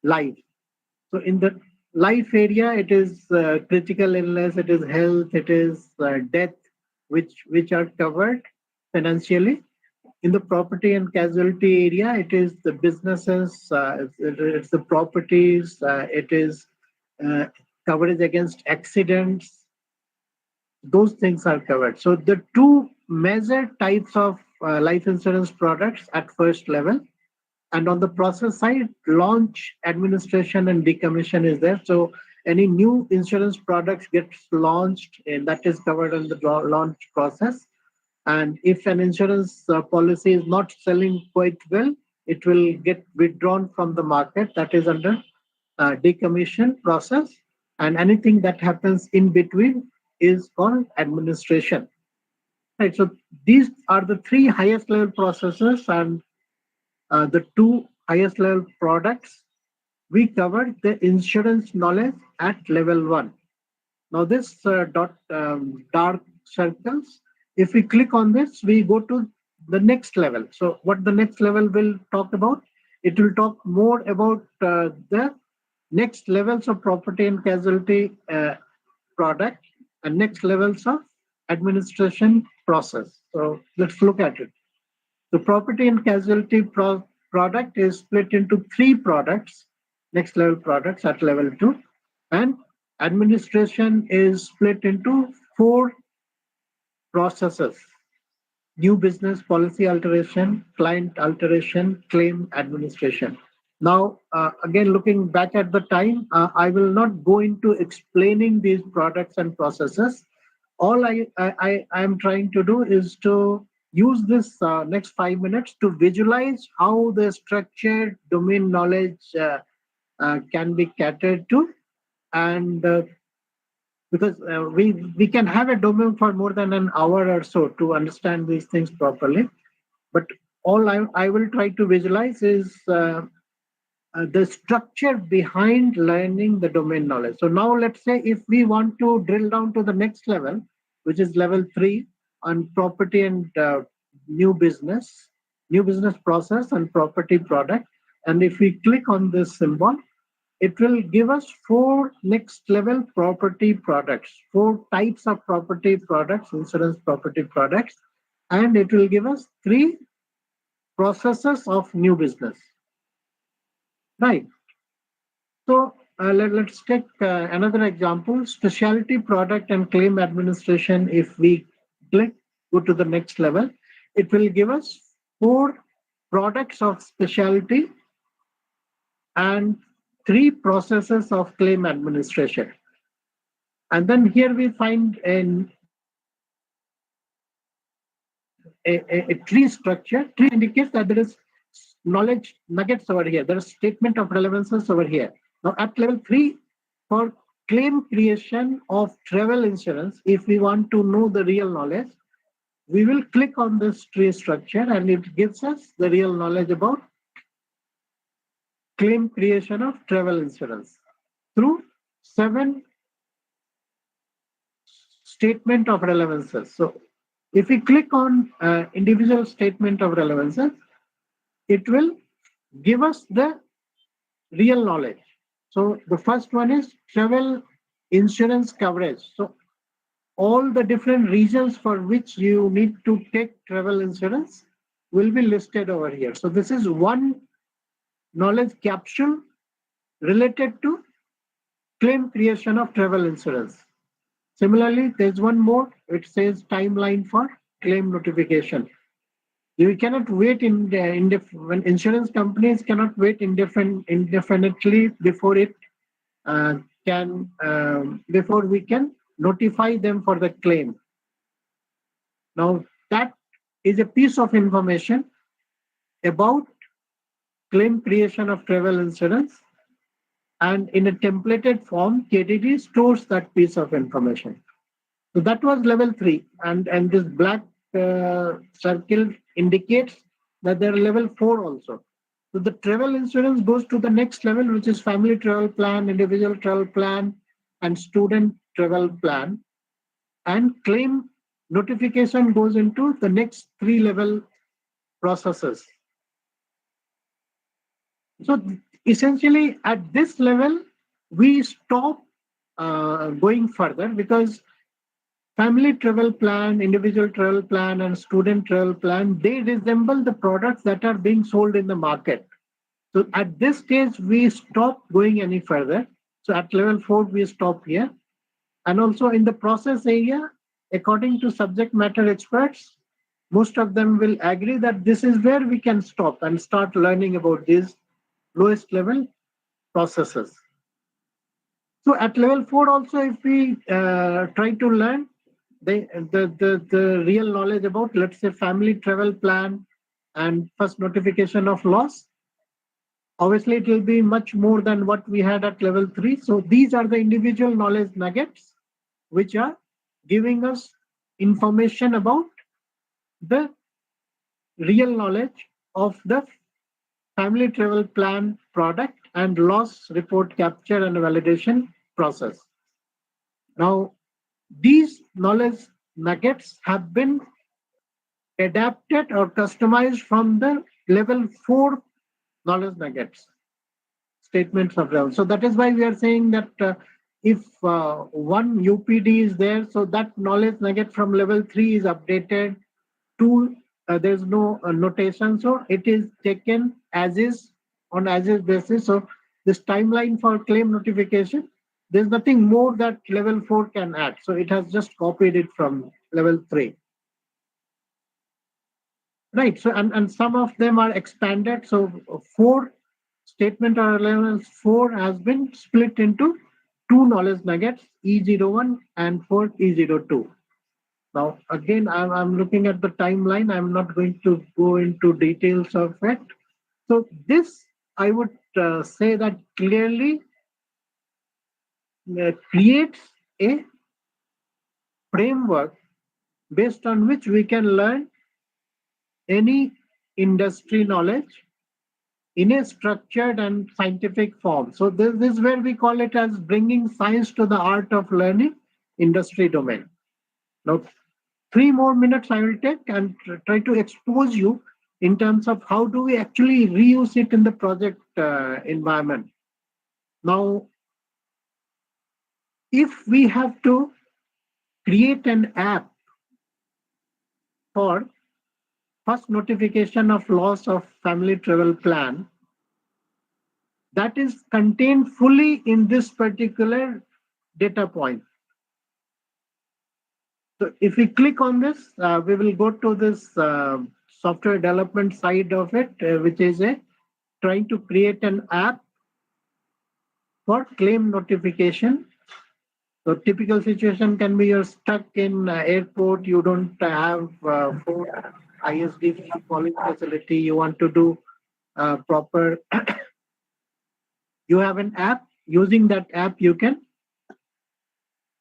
life. So in the life area, it is critical illness, it is health, it is death, which are covered financially. In the property and casualty area, it is the businesses, it's the properties, it is uh, coverage against accidents. Those things are covered. So the two major types of life insurance products at first level. And on the process side, launch, administration, and decommission is there. So any new insurance products gets launched, and that is covered in the launch process. And if an insurance policy is not selling quite well, it will get withdrawn from the market. That is under decommission process. And anything that happens in between is called administration. Right. So these are the three highest level processes, and the two highest level products. We covered the insurance knowledge at level 1. Now this dark circles, if we click on this, we go to the next level. So what the next level will talk about? It will talk more about the next levels of property and casualty product and next levels of administration process. So let's look at it. The property and casualty product is split into 3 products, next level products at level 2, and administration is split into 4 processes: new business, policy alteration, client alteration, claim administration. Now, again, looking back at the time, I will not go into explaining these products and processes. All I am trying to do is to use this next 5 minutes to visualize how the structured domain knowledge can be catered to. And because we can have a domain for more than an hour or so to understand these things properly. But all I will try to visualize is the structure behind learning the domain knowledge. So now let's say if we want to drill down to the next level, which is level 3 on property and new business process and property product. And if we click on this symbol, it will give us 4 next level property products, 4 types of property products, insurance property products, and it will give us 3 processes of new business. Right. So let's take another example, specialty product and claim administration. If we click, go to the next level, it will give us 4 products of specialty and 3 processes of claim administration. And then here we find a tree structure. Tree indicates that there is knowledge nuggets over here. There is statement of relevances over here. Now at level 3, for claim creation of travel insurance, if we want to know the real knowledge, we will click on this tree structure and it gives us the real knowledge about claim creation of travel insurance through 7 statement of relevances. So if we click on individual statement of relevances, it will give us the real knowledge. So the first one is travel insurance coverage. So all the different regions for which you need to take travel insurance will be listed over here. So this is one knowledge capsule related to claim creation of travel insurance. Similarly, there's one more. It says timeline for claim notification. You cannot wait when insurance companies cannot wait indefinitely before it before we can notify them for the claim. Now that is a piece of information about claim creation of travel insurance, and in a templated form, KDD stores that piece of information. So that was level 3, and this black circle indicates that there are level 4 also. So the travel insurance goes to the next level, which is family travel plan, individual travel plan, and student travel plan. And claim notification goes into the next 3 level processes. So essentially, at this level, we stop going further because family travel plan, individual travel plan, and student travel plan, they resemble the products that are being sold in the market. So at this stage, we stop going any further. So at level 4, we stop here. And also in the process area, according to subject matter experts, most of them will agree that this is where we can stop and start learning about these lowest level processes. So at level 4 also, if we try to learn the real knowledge about, let's say, family travel plan and first notification of loss, obviously it will be much more than what we had at level 3. So these are the individual knowledge nuggets which are giving us information about the real knowledge of the family travel plan product and loss report capture and validation process. Now, these knowledge nuggets have been adapted or customized from the level 4 knowledge nuggets, statements of relevance. So that is why we are saying that if one UPD is there, so that knowledge nugget from level 3 is updated to there's no notation, so it is taken as is on as is basis. So this timeline for claim notification, there's nothing more that level 4 can add. So it has just copied it from level 3. Right. So and some of them are expanded. So 4 statement or relevance 4 has been split into 2 knowledge nuggets, E01 and 4 E02. Now, again, I'm looking at the timeline. I'm not going to go into details of it. So this, I would say that clearly creates a framework based on which we can learn any industry knowledge in a structured and scientific form. So this is where we call it as bringing science to the art of learning industry domain. Now, 3 more minutes I will take and try to expose you in terms of how do we actually reuse it in the project environment. Now, if we have to create an app for first notification of loss of family travel plan, that is contained fully in this particular data point. So if we click on this, we will go to this software development side of it, which is trying to create an app for claim notification So typical situation can be you're stuck in airport, you don't have full ISD calling facility, you want to do proper, you have an app, using that app you can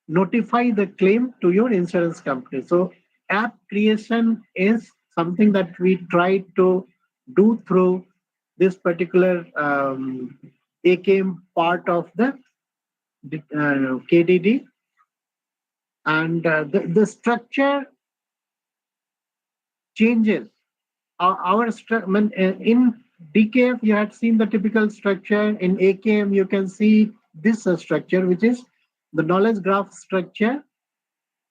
notify the claim to your insurance company. So app creation is something that we try to do through this particular AKM part of the KDD. And the structure changes. In DKF, you had seen the typical structure. In AKM, you can see this structure, which is the knowledge graph structure,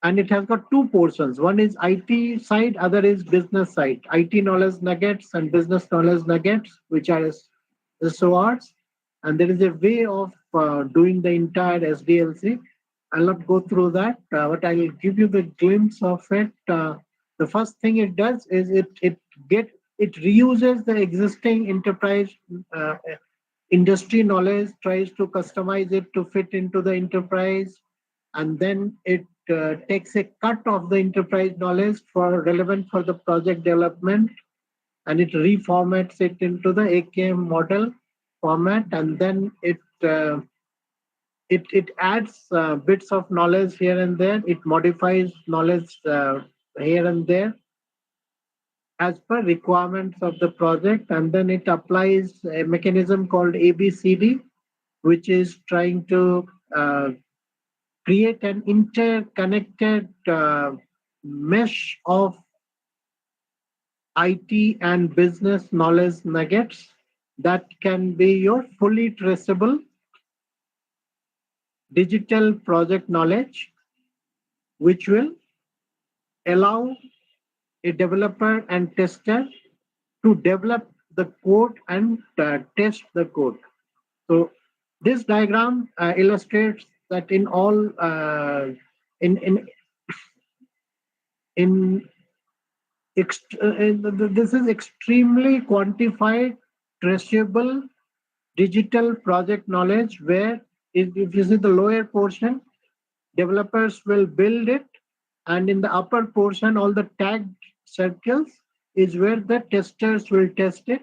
and it has got two portions. One is IT side, other is business side. IT knowledge nuggets and business knowledge nuggets, which are SORs. And there is a way of doing the entire SDLC. I'll not go through that, but I will give you the glimpse of it. The first thing it does is it reuses the existing enterprise industry knowledge, tries to customize it to fit into the enterprise, and then it takes a cut of the enterprise knowledge for relevant for the project development, and it reformats it into the AKM model format, and then it adds bits of knowledge here and there. It modifies knowledge here and there as per requirements of the project, and then it applies a mechanism called ABCD, which is trying to create an interconnected mesh of IT and business knowledge nuggets that can be your fully traceable digital project knowledge, which will allow a developer and tester to develop the code and test the code. So this diagram illustrates that in all in this is extremely quantified, traceable digital project knowledge, where if you see the lower portion, developers will build it, and in the upper portion, all the tagged circles is where the testers will test it.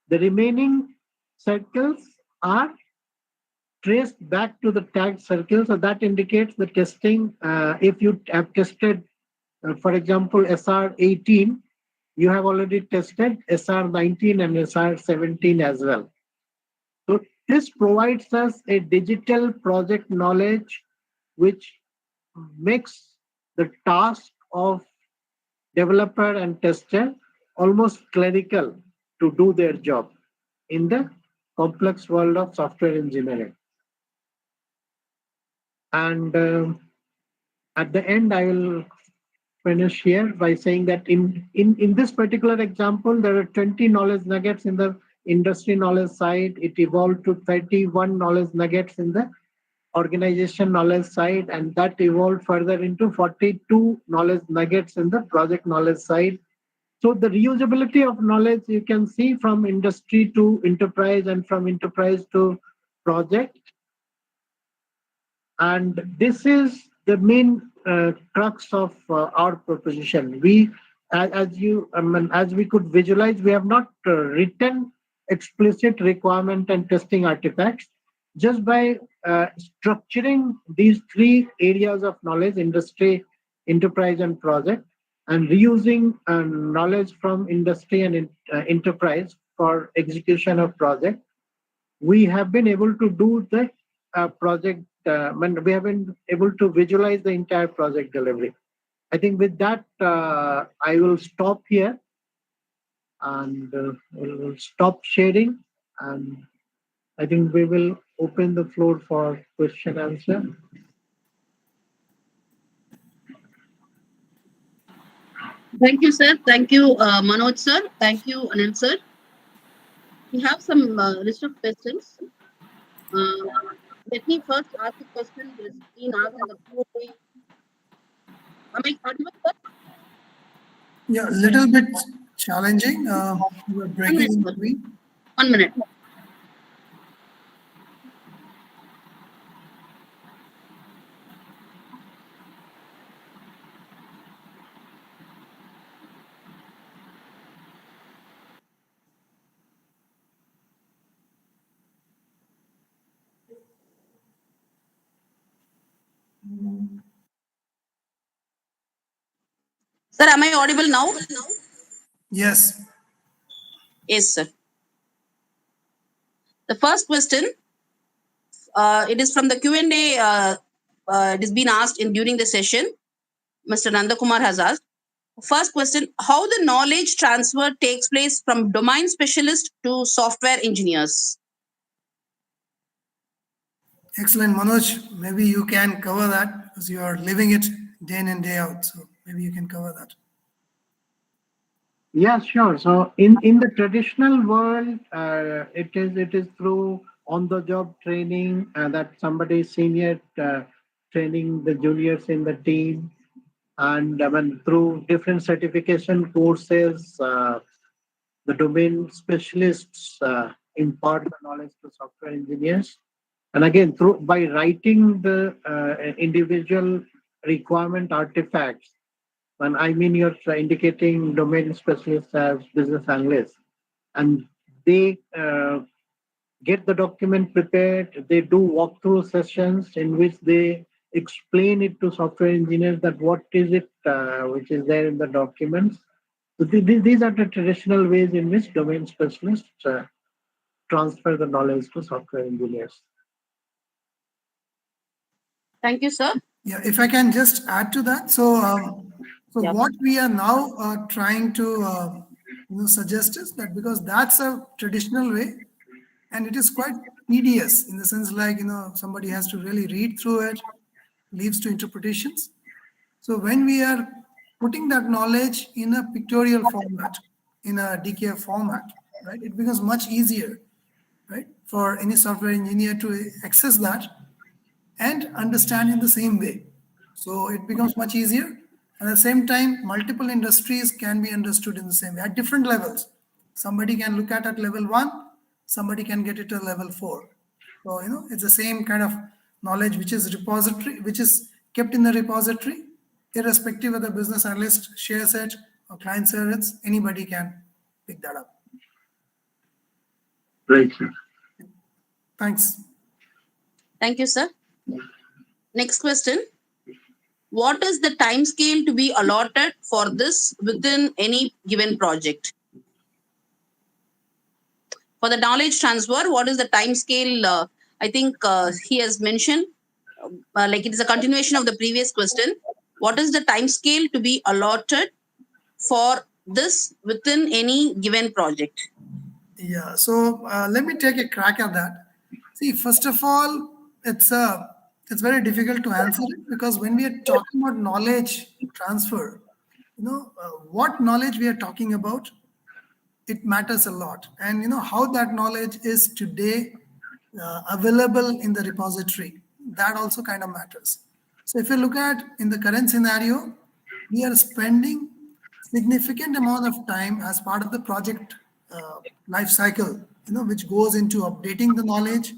The remaining circles are traced back to the tagged circle, so that indicates the testing. If you have tested, for example, SR18, you have already tested SR19 and SR17 as well. So this provides us a digital project knowledge which makes the task of developer and tester almost clerical to do their job in the complex world of software engineering. And at the end, I will finish here by saying that in this particular example, there are 20 knowledge nuggets in the industry knowledge side. It evolved to 31 knowledge nuggets in the organization knowledge side, and that evolved further into 42 knowledge nuggets in the project knowledge side. So the reusability of knowledge you can see from industry to enterprise and from enterprise to project. And this is the main crux of our proposition. We, as we could visualize, we have not written explicit requirement and testing artifacts. Just by structuring these three areas of knowledge: industry, enterprise, and project, and reusing knowledge from industry and enterprise for execution of project, we have been able to do the project, and we have been able to visualize the entire project delivery. I think with that, I will stop here, and we'll stop sharing, and I think we will open the floor for question answer. Thank you, sir. Thank you, Manoj, sir. Thank you, Anil, sir. We have some list of questions. Let me first ask a question that is being asked in the Q&A. Am I audible, sir? Yeah, a little bit challenging. You are 1 breaking minute, in sir. between. 1 minute. Sir, am I audible now? Yes. Yes, sir. The first question, it is from the Q&A. It has been asked during the session. Mr. Nandakumar has asked. First question, how the knowledge transfer takes place from domain specialist to software engineers? Excellent, Manoj. Maybe you can cover that because you are living it day in and day out. So maybe you can cover that. Yeah, sure. So in the traditional world, it is through on-the-job training that somebody senior training the juniors in the team, and I mean through different certification courses, the domain specialists impart the knowledge to software engineers, and again through by writing the individual requirement artifacts. And I mean, you're indicating domain specialists as business analysts, and they get the document prepared. They do walkthrough sessions in which they explain it to software engineers that what is it which is there in the documents. So these are the traditional ways in which domain specialists transfer the knowledge to software engineers. Thank you, sir. Yeah, if I can just add to that. So, Yeah. what we are now trying to suggest is that because that's a traditional way, and it is quite tedious in the sense like somebody has to really read through it, leaves to interpretations. So when we are putting that knowledge in a pictorial format, in a DKF format, right, it becomes much easier, right, for any software engineer to access that and understand in the same way. So it becomes much easier. At the same time, multiple industries can be understood in the same way at different levels. Somebody can look at level 1, somebody can get it at level 4. So it's the same kind of knowledge which is repository, which is kept in the repository, irrespective of the business analyst shares it or client shares it, anybody can pick that up. Right, sir. Thanks. Thank you, sir. Next question. What is the time scale to be allotted for this within any given project? For the knowledge transfer, what is the time scale? I think he has mentioned, like it is a continuation of the previous question. What is the time scale to be allotted for this within any given project? Yeah, so let me take a crack at that. See, first of all, it's very difficult to answer it because when we are talking about knowledge transfer, what knowledge we are talking about, it matters a lot, and how that knowledge is today available in the repository, that also kind of matters. So if you look at in the current scenario, we are spending significant amount of time as part of the project life cycle, which goes into updating the knowledge,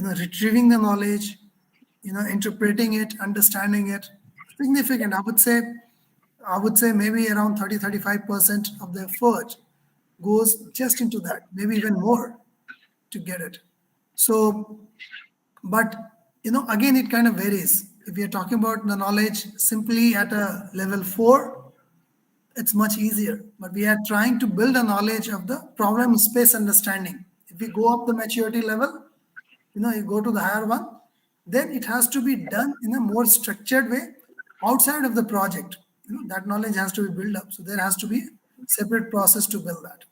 retrieving the knowledge, interpreting it, understanding it. Significant, I would say maybe around 30-35% of the effort goes just into that, maybe even more to get it. So, but again, it kind of varies. If we are talking about the knowledge simply at a level 4, it's much easier. But we are trying to build a knowledge of the problem space understanding. If we go up the maturity level, you go to the higher one, then it has to be done in a more structured way outside of the project. That knowledge has to be built up. So there has to be a separate process to build that.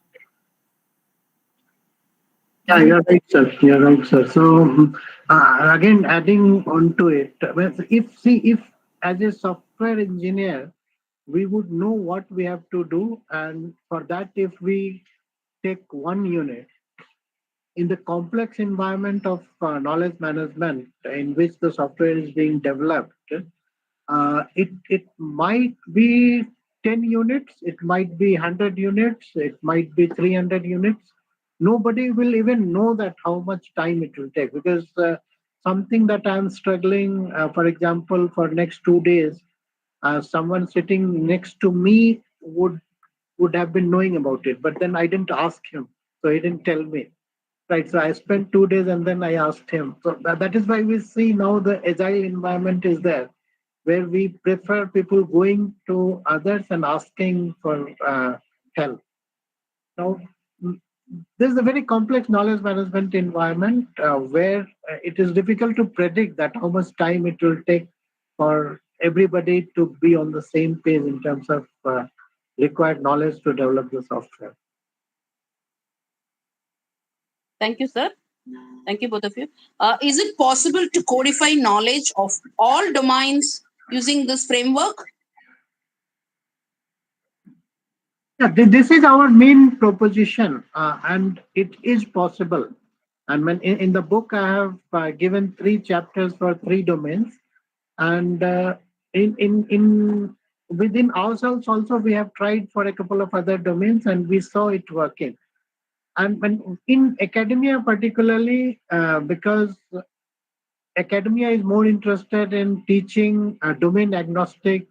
Yeah, you're right, sir. You're right, sir. So again, adding on to it, if as a software engineer, we would know what we have to do, and for that, if we take one unit in the complex environment of knowledge management in which the software is being developed, it might be 10 units, it might be 100 units, it might be 300 units. Nobody will even know that how much time it will take, because something that I'm struggling, for example, for next 2 days, someone sitting next to me would have been knowing about it, but then I didn't ask him, so he didn't tell me. Right, so I spent 2 days and then I asked him. So that is why we see now the agile environment is there. where we prefer people going to others and asking for help. Now, this is a very complex knowledge management environment where it is difficult to predict that how much time it will take for everybody to be on the same page in terms of required knowledge to develop the software. Thank you, sir. Thank you, both of you. Is it possible to codify knowledge of all domains using this framework? Yeah, this is our main proposition, and it is possible. And when in the book, I have given 3 chapters for 3 domains, and in within ourselves also we have tried for a couple of other domains, and we saw it working. And when in academia, particularly, because academia is more interested in teaching domain agnostic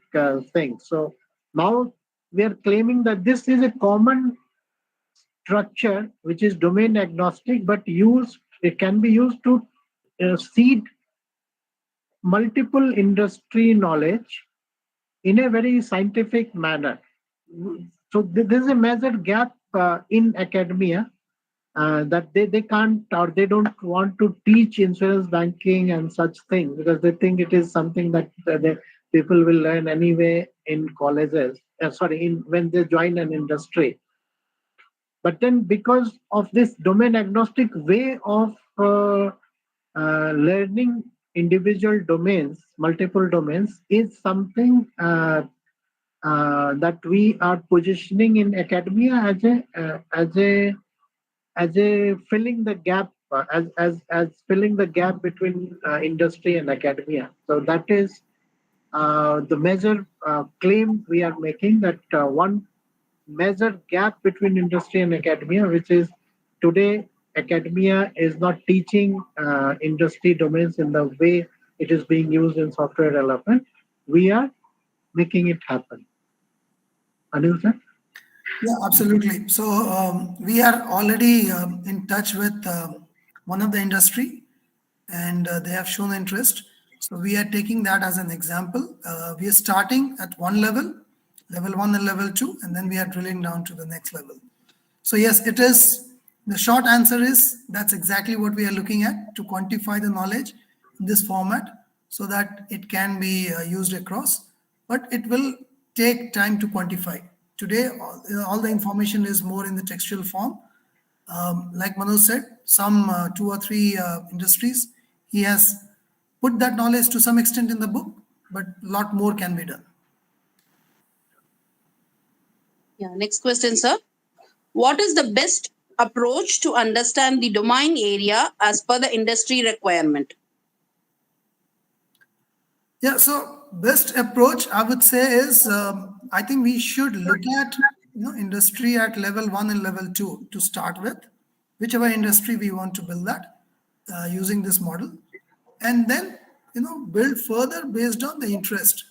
things. So now we are claiming that this is a common structure which is domain agnostic, but it can be used to seed multiple industry knowledge in a very scientific manner. So there is a major gap in academia that they can't or they don't want to teach insurance banking and such things because they think it is something that the people will learn anyway in colleges. When they join an industry. But then because of this domain agnostic way of learning individual domains, multiple domains, is something that we are positioning in academia as a filling the gap as filling the gap between industry and academia. So that is the major claim we are making, that one major gap between industry and academia, which is today academia is not teaching industry domains in the way it is being used in software development. We are making it happen. Anil sir? Yeah, absolutely. So we are already in touch with one of the industry, and they have shown interest. So we are taking that as an example. We are starting at one level, level 1 and level 2, and then we are drilling down to the next level. So yes, it is. The short answer is that's exactly what we are looking at, to quantify the knowledge in this format so that it can be used across. But it will take time to quantify. Today, all the information is more in the textual form. Like Manoj said, some 2 or 3 industries, he has put that knowledge to some extent in the book, but a lot more can be done. Yeah. Next question, sir. What is the best approach to understand the domain area as per the industry requirement? Yeah, so best approach I would say is I think we should look at industry at level 1 and level 2 to start with, whichever industry we want to build that using this model, and then build further based on the interest.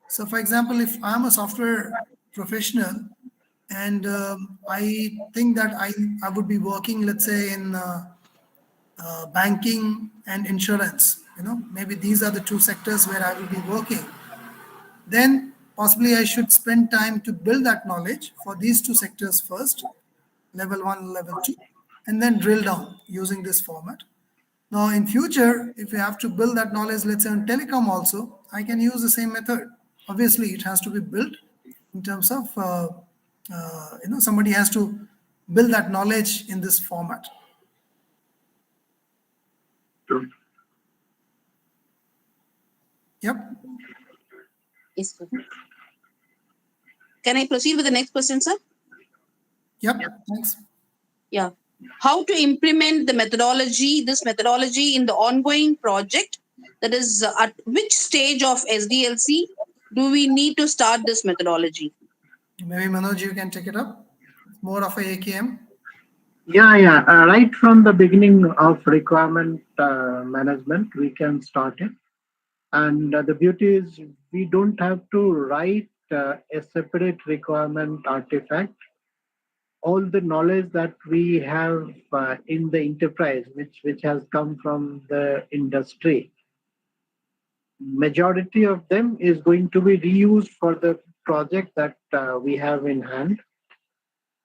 So, for example, if I'm a software professional and I think that I would be working, let's say, in banking and insurance, maybe these are the 2 sectors where I will be working, then possibly I should spend time to build that knowledge for these 2 sectors first, level 1, level 2, and then drill down using this format. Now, in future, if you have to build that knowledge, let's say on telecom also, I can use the same method. Obviously, it has to be built in terms of, somebody has to build that knowledge in this format. True. Yep. Yes, sir. Can I proceed with the next question, sir? Yep. Thanks. Yeah. How to implement this methodology in the ongoing project? That is, at which stage of SDLC do we need to start this methodology? Maybe Manoj, you can take it up. More of a AKM. Yeah. Right from the beginning of requirement management, we can start it. And the beauty is we don't have to write a separate requirement artifact. All the knowledge that we have in the enterprise, which has come from the industry, majority of them is going to be reused for the project that we have in hand.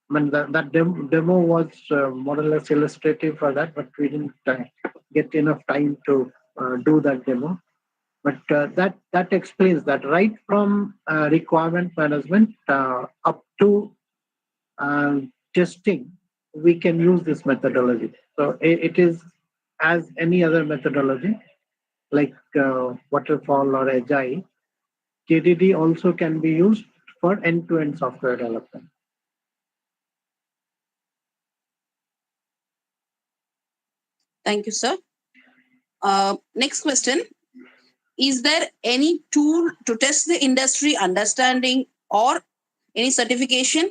I mean, that demo was more or less illustrative for that, but we didn't get enough time to do that demo. But that explains that right from requirement management up to testing, we can use this methodology. So it is as any other methodology, like waterfall or agile. KDD also can be used for end-to-end software development. Thank you, sir. Next question. Is there any tool to test the industry understanding or any certification?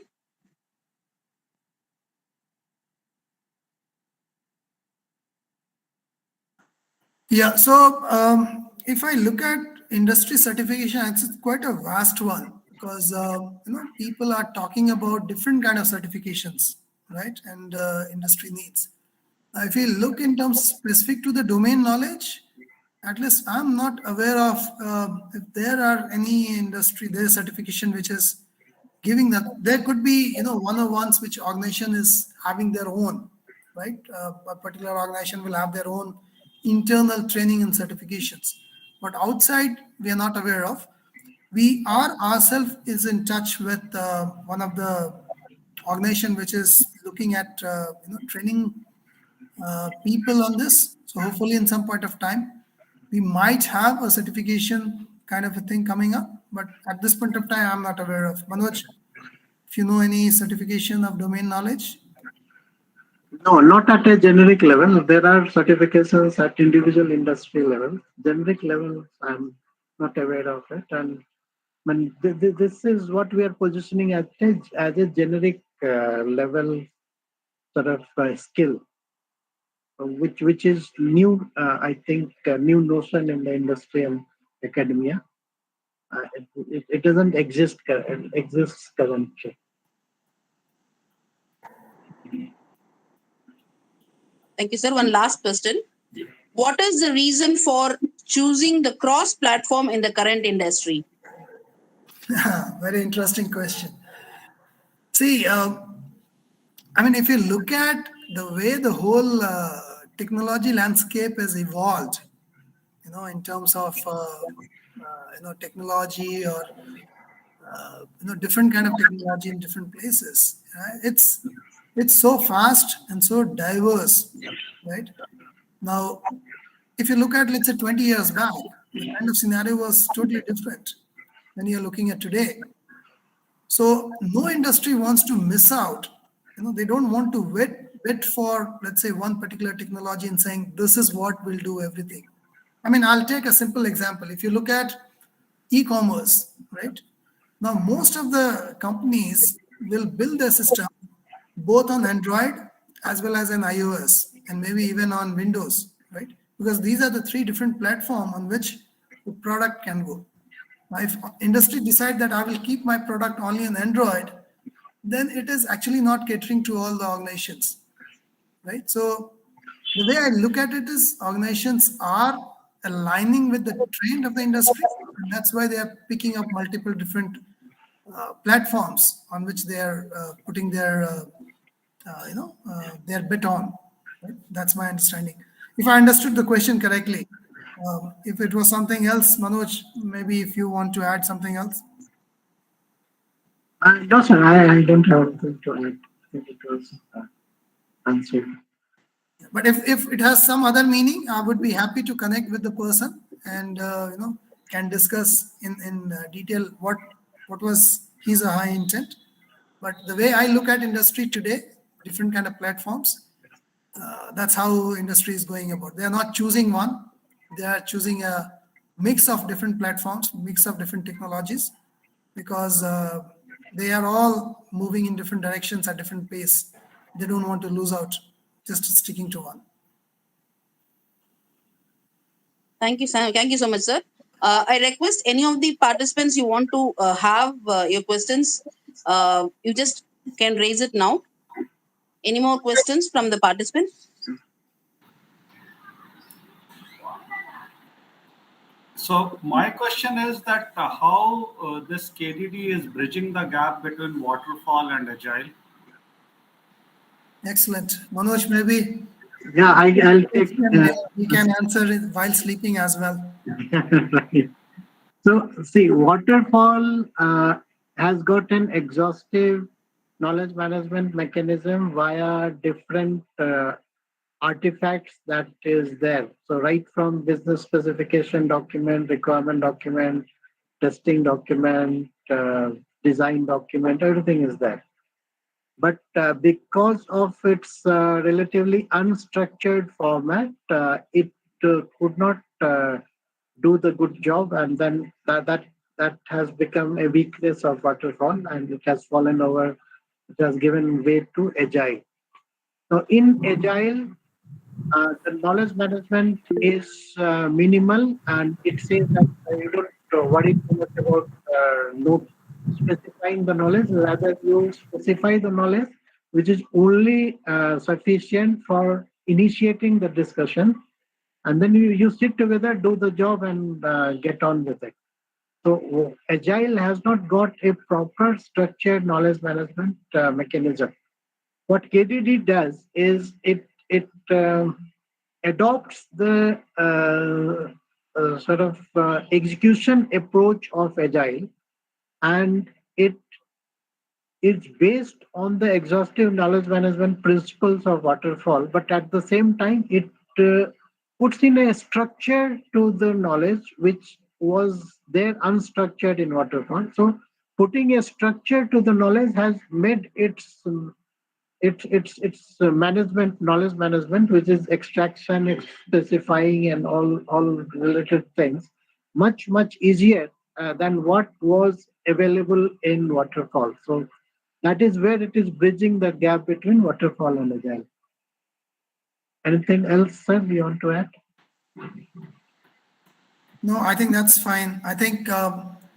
Yeah, so if I look at industry certification, it's quite a vast one because people are talking about different kind of certifications, right? And industry needs. If you look in terms specific to the domain knowledge, at least I'm not aware of if there are any industry their certification which is giving that. There could be one-on-ones which organization is having their own, right? A particular organization will have their own internal training and certifications, but outside we are not aware of. We are ourselves is in touch with one of the organization which is looking at training people on this. So hopefully in some point of time, we might have a certification kind of a thing coming up. But at this point of time, I'm not aware of. Manoj, if you know any certification of domain knowledge? No, not at a generic level. There are certifications at individual industry level. Generic level, I'm not aware of it. And this is what we are positioning as a generic level sort of skill, which is new. I think new notion in the industry and academia. It doesn't exist exists currently. Thank you, sir. One last question. What is the reason for choosing the cross-platform in the current industry? Very interesting question. See, if you look at the way the whole technology landscape has evolved, in terms of technology or different kind of technology in different places, it's so fast and so diverse, right? Now, if you look at, let's say, 20 years back, the kind of scenario was totally different when you're looking at today. So no industry wants to miss out. They don't want to wait for, let's say, one particular technology and saying, this is what will do everything. I'll take a simple example. If you look at e-commerce, right? Now, most of the companies will build their system both on Android as well as on iOS and maybe even on Windows, right? Because these are the three different platforms on which the product can go. Now, if industry decide that I will keep my product only on Android, then it is actually not catering to all the organizations, right? So the way I look at it is organizations are aligning with the trend of the industry, and that's why they are picking up multiple different platforms on which they are putting their their bet on. Right? That's my understanding. If I understood the question correctly, if it was something else, Manoj, maybe if you want to add something else. No, sir, I don't have anything to add. I think it was answered. But if it has some other meaning, I would be happy to connect with the person and can discuss in detail what was his or her intent. But the way I look at industry today, different kind of platforms, that's how industry is going about. They are not choosing one; they are choosing a mix of different platforms, mix of different technologies, because they are all moving in different directions at different pace. They don't want to lose out, just sticking to one. Thank you, sir. Thank you so much, sir. I request any of the participants you want to have your questions, you just can raise it now. Any more questions from the participants? So my question is that how this KDD is bridging the gap between waterfall and agile. Excellent. Manoj, maybe Yeah, I'll take. we can answer it while sleeping as well. Right. So, see, waterfall has got an exhaustive knowledge management mechanism via different artifacts that is there. So, right from business specification document, requirement document, testing document, design document, everything is there. But because of its relatively unstructured format, it could not do the good job, and then that has become a weakness of waterfall, and it has fallen over. It has given way to agile. So in agile, the knowledge management is minimal, and it says that you don't worry too much about no specifying the knowledge. Rather, you specify the knowledge, which is only sufficient for initiating the discussion, and then you sit together, do the job, and get on with it. So agile has not got a proper structured knowledge management mechanism. What KDD does is it adopts the sort of execution approach of agile, and it is based on the exhaustive knowledge management principles of waterfall, but at the same time it puts in a structure to the knowledge which was there unstructured in waterfall. So putting a structure to the knowledge has made its management, knowledge management, which is extraction, it's specifying, and all related things, much easier than what was available in waterfall. So that is where it is bridging the gap between waterfall and agile. Anything else, sir, you want to add? No, I think that's fine. I think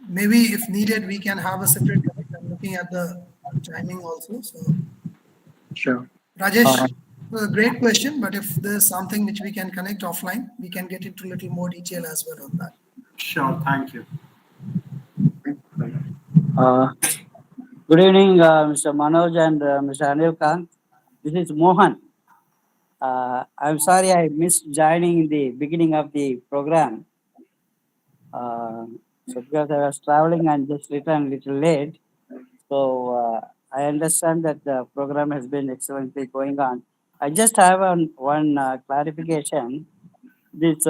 maybe if needed, we can have a separate. I'm looking at the timing also. So, Sure. Rajesh, it was a great question, but if there's something which we can connect offline, we can get into a little more detail as well on that. Sure, thank you. Uh, Good evening, Mr. Manoj and Mr. Anil Kant. This is Mohan. I'm sorry I missed joining in the beginning of the program. So because I was traveling and just returned a little late. So I understand that the program has been excellently going on. I just have one clarification. This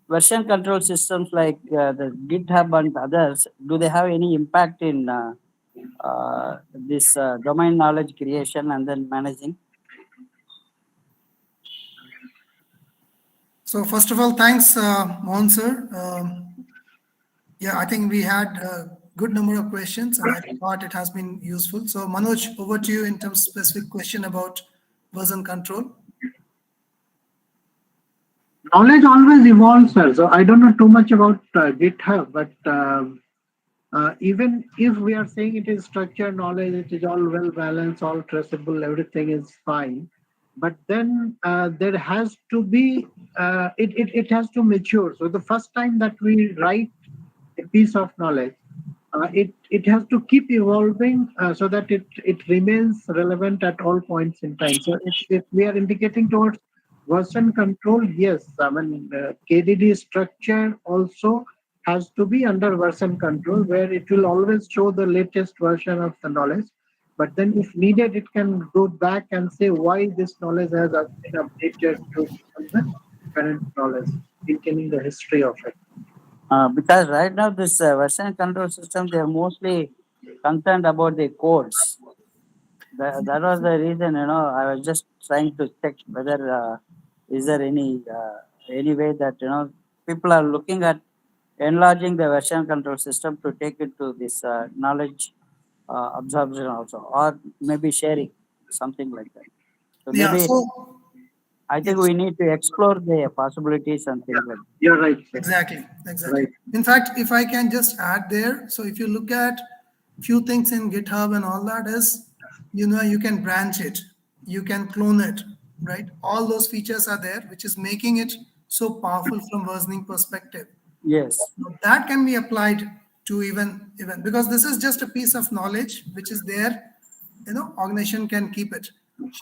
version control systems like the GitHub and others, do they have any impact in this domain knowledge creation and then managing? So first of all, thanks, Mohan sir. Yeah, I think we had a good number of questions, and I thought it has been useful. So Manoj, over to you in terms of specific question about version control. Knowledge always evolves, sir. So I don't know too much about GitHub, but even if we are saying it is structured knowledge, it is all well balanced, all traceable, everything is fine. But then there has to be, it has to mature. So the first time that we write a piece of knowledge, it has to keep evolving so that it remains relevant at all points in time. So if we are indicating towards version control, yes, I mean KDD structure also has to be under version control, where it will always show the latest version of the knowledge. But then, if needed, it can go back and say why this knowledge has been updated to the current knowledge, maintaining the history of it. Because right now this version control system, they are mostly concerned about the codes. That was the reason, I was just trying to check whether is there any way that people are looking at enlarging the version control system to take it to this knowledge absorption also, or maybe sharing, something like that. So Yeah, maybe so I think yes. we need to explore the possibilities and things like that. You're right, sir. Exactly. Right. In fact, if I can just add there, so if you look at few things in GitHub and all that is, you can branch it, you can clone it, right? All those features are there, which is making it so powerful from versioning perspective. Yes. Now, that can be applied to even because this is just a piece of knowledge which is there. Organization can keep it.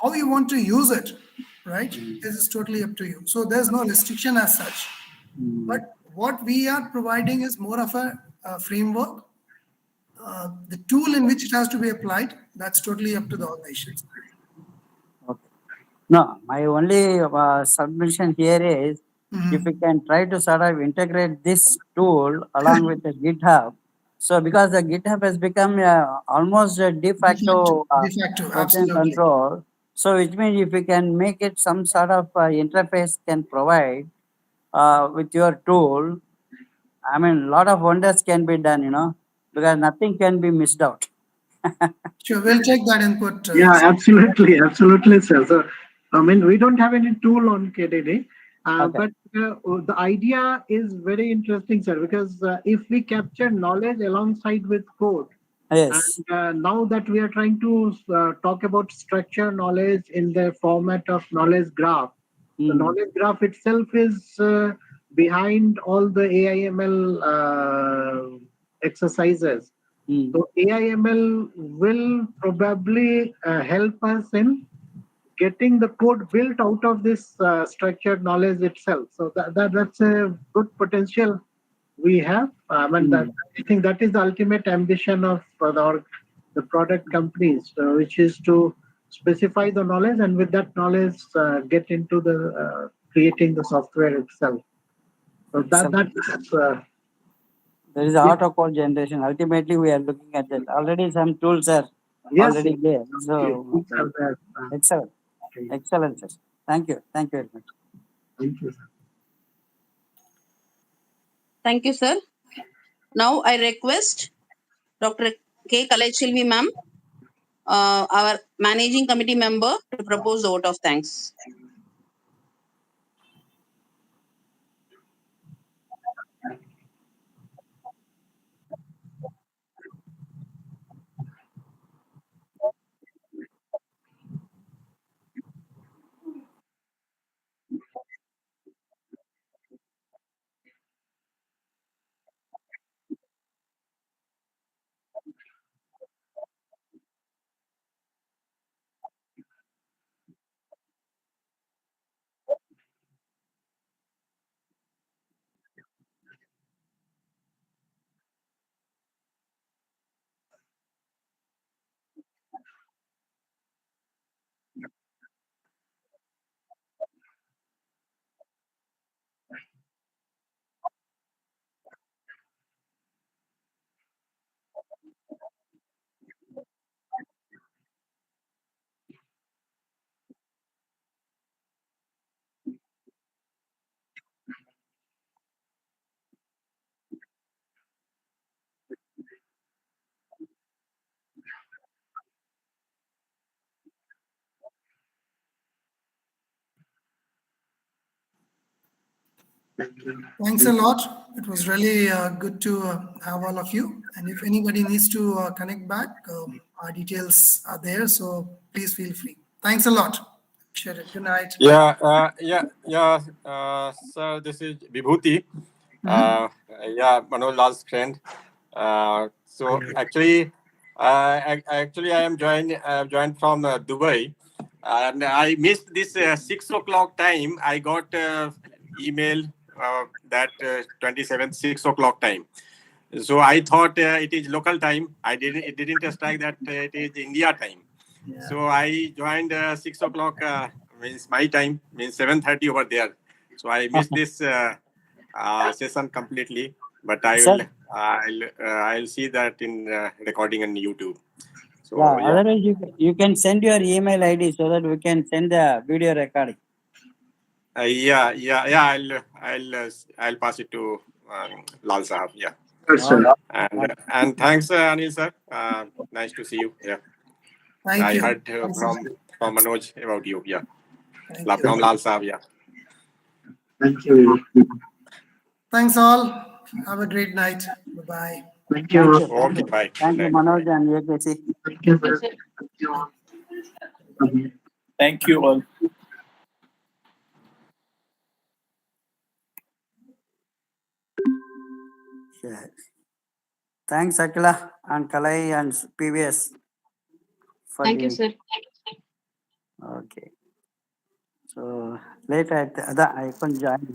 How you want to use it, right? This is totally up to you. So there's no restriction as such. But what we are providing is more of a framework. The tool in which it has to be applied, that's totally up to the organizations. Okay. No, my only submission here is if we can try to sort of integrate this tool along with the GitHub. So because the GitHub has become almost a de facto De facto, version absolutely. control. So which means if we can make it some sort of interface can provide with your tool, I mean, a lot of wonders can be done, because nothing can be missed out. Sure, we'll take that input. Yeah, absolutely, absolutely, sir. So, I mean, we don't have any tool on KDD, Okay. but the idea is very interesting, sir, because if we capture knowledge alongside with code, Yes. and now that we are trying to talk about structure knowledge in the format of knowledge graph, the knowledge graph itself is behind all the AIML exercises. So AIML will probably help us in getting the code built out of this structured knowledge itself. So that's a good potential we have. I think that is the ultimate ambition of the product companies, which is to specify the knowledge and with that knowledge get into the creating the software itself. So that's there is a auto code generation. Ultimately, we are looking at that. Already some tools are already there. So excellent. Excellent, sir. Thank you. Thank you very much. Thank you, sir. Thank you, sir. Now I request Dr. K. Kalaichilvi ma'am, our managing committee member, to propose the vote of thanks. Thanks a lot. It was really good to have all of you. And if anybody needs to connect back, our details are there. So please feel free. Thanks a lot. Appreciate it. Good night. So this is Vibhuti. Manoj Lal's friend. So actually, I am joined from Dubai, and I missed this 6 o'clock time. I got email that 27th 6 o'clock time. So I thought it is local time. It didn't strike that it is India time. So I joined 6 o'clock means my time means 7:30 over there. So I missed this session completely. But I'll see that in recording on YouTube. So Otherwise you can send your email ID so that we can send the video recording. I'll pass it to Lal Sahab. Yeah. Yes, sir. And thanks, Anil sir. Nice to see you. Yeah. Thank you. I heard from Manoj about you. Yeah. Thank you. From Lal Sahab. Yeah. Thank you. Thanks all. Have a great night. Bye-bye. Thank you. Okay. Bye. Thank you, Manoj and AKC. Thank you, sir. Thank you. Thank you all. Okay. Thanks, Akila and Kalai and PVS for Thank you, the. sir. Okay. So later, I couldn't join.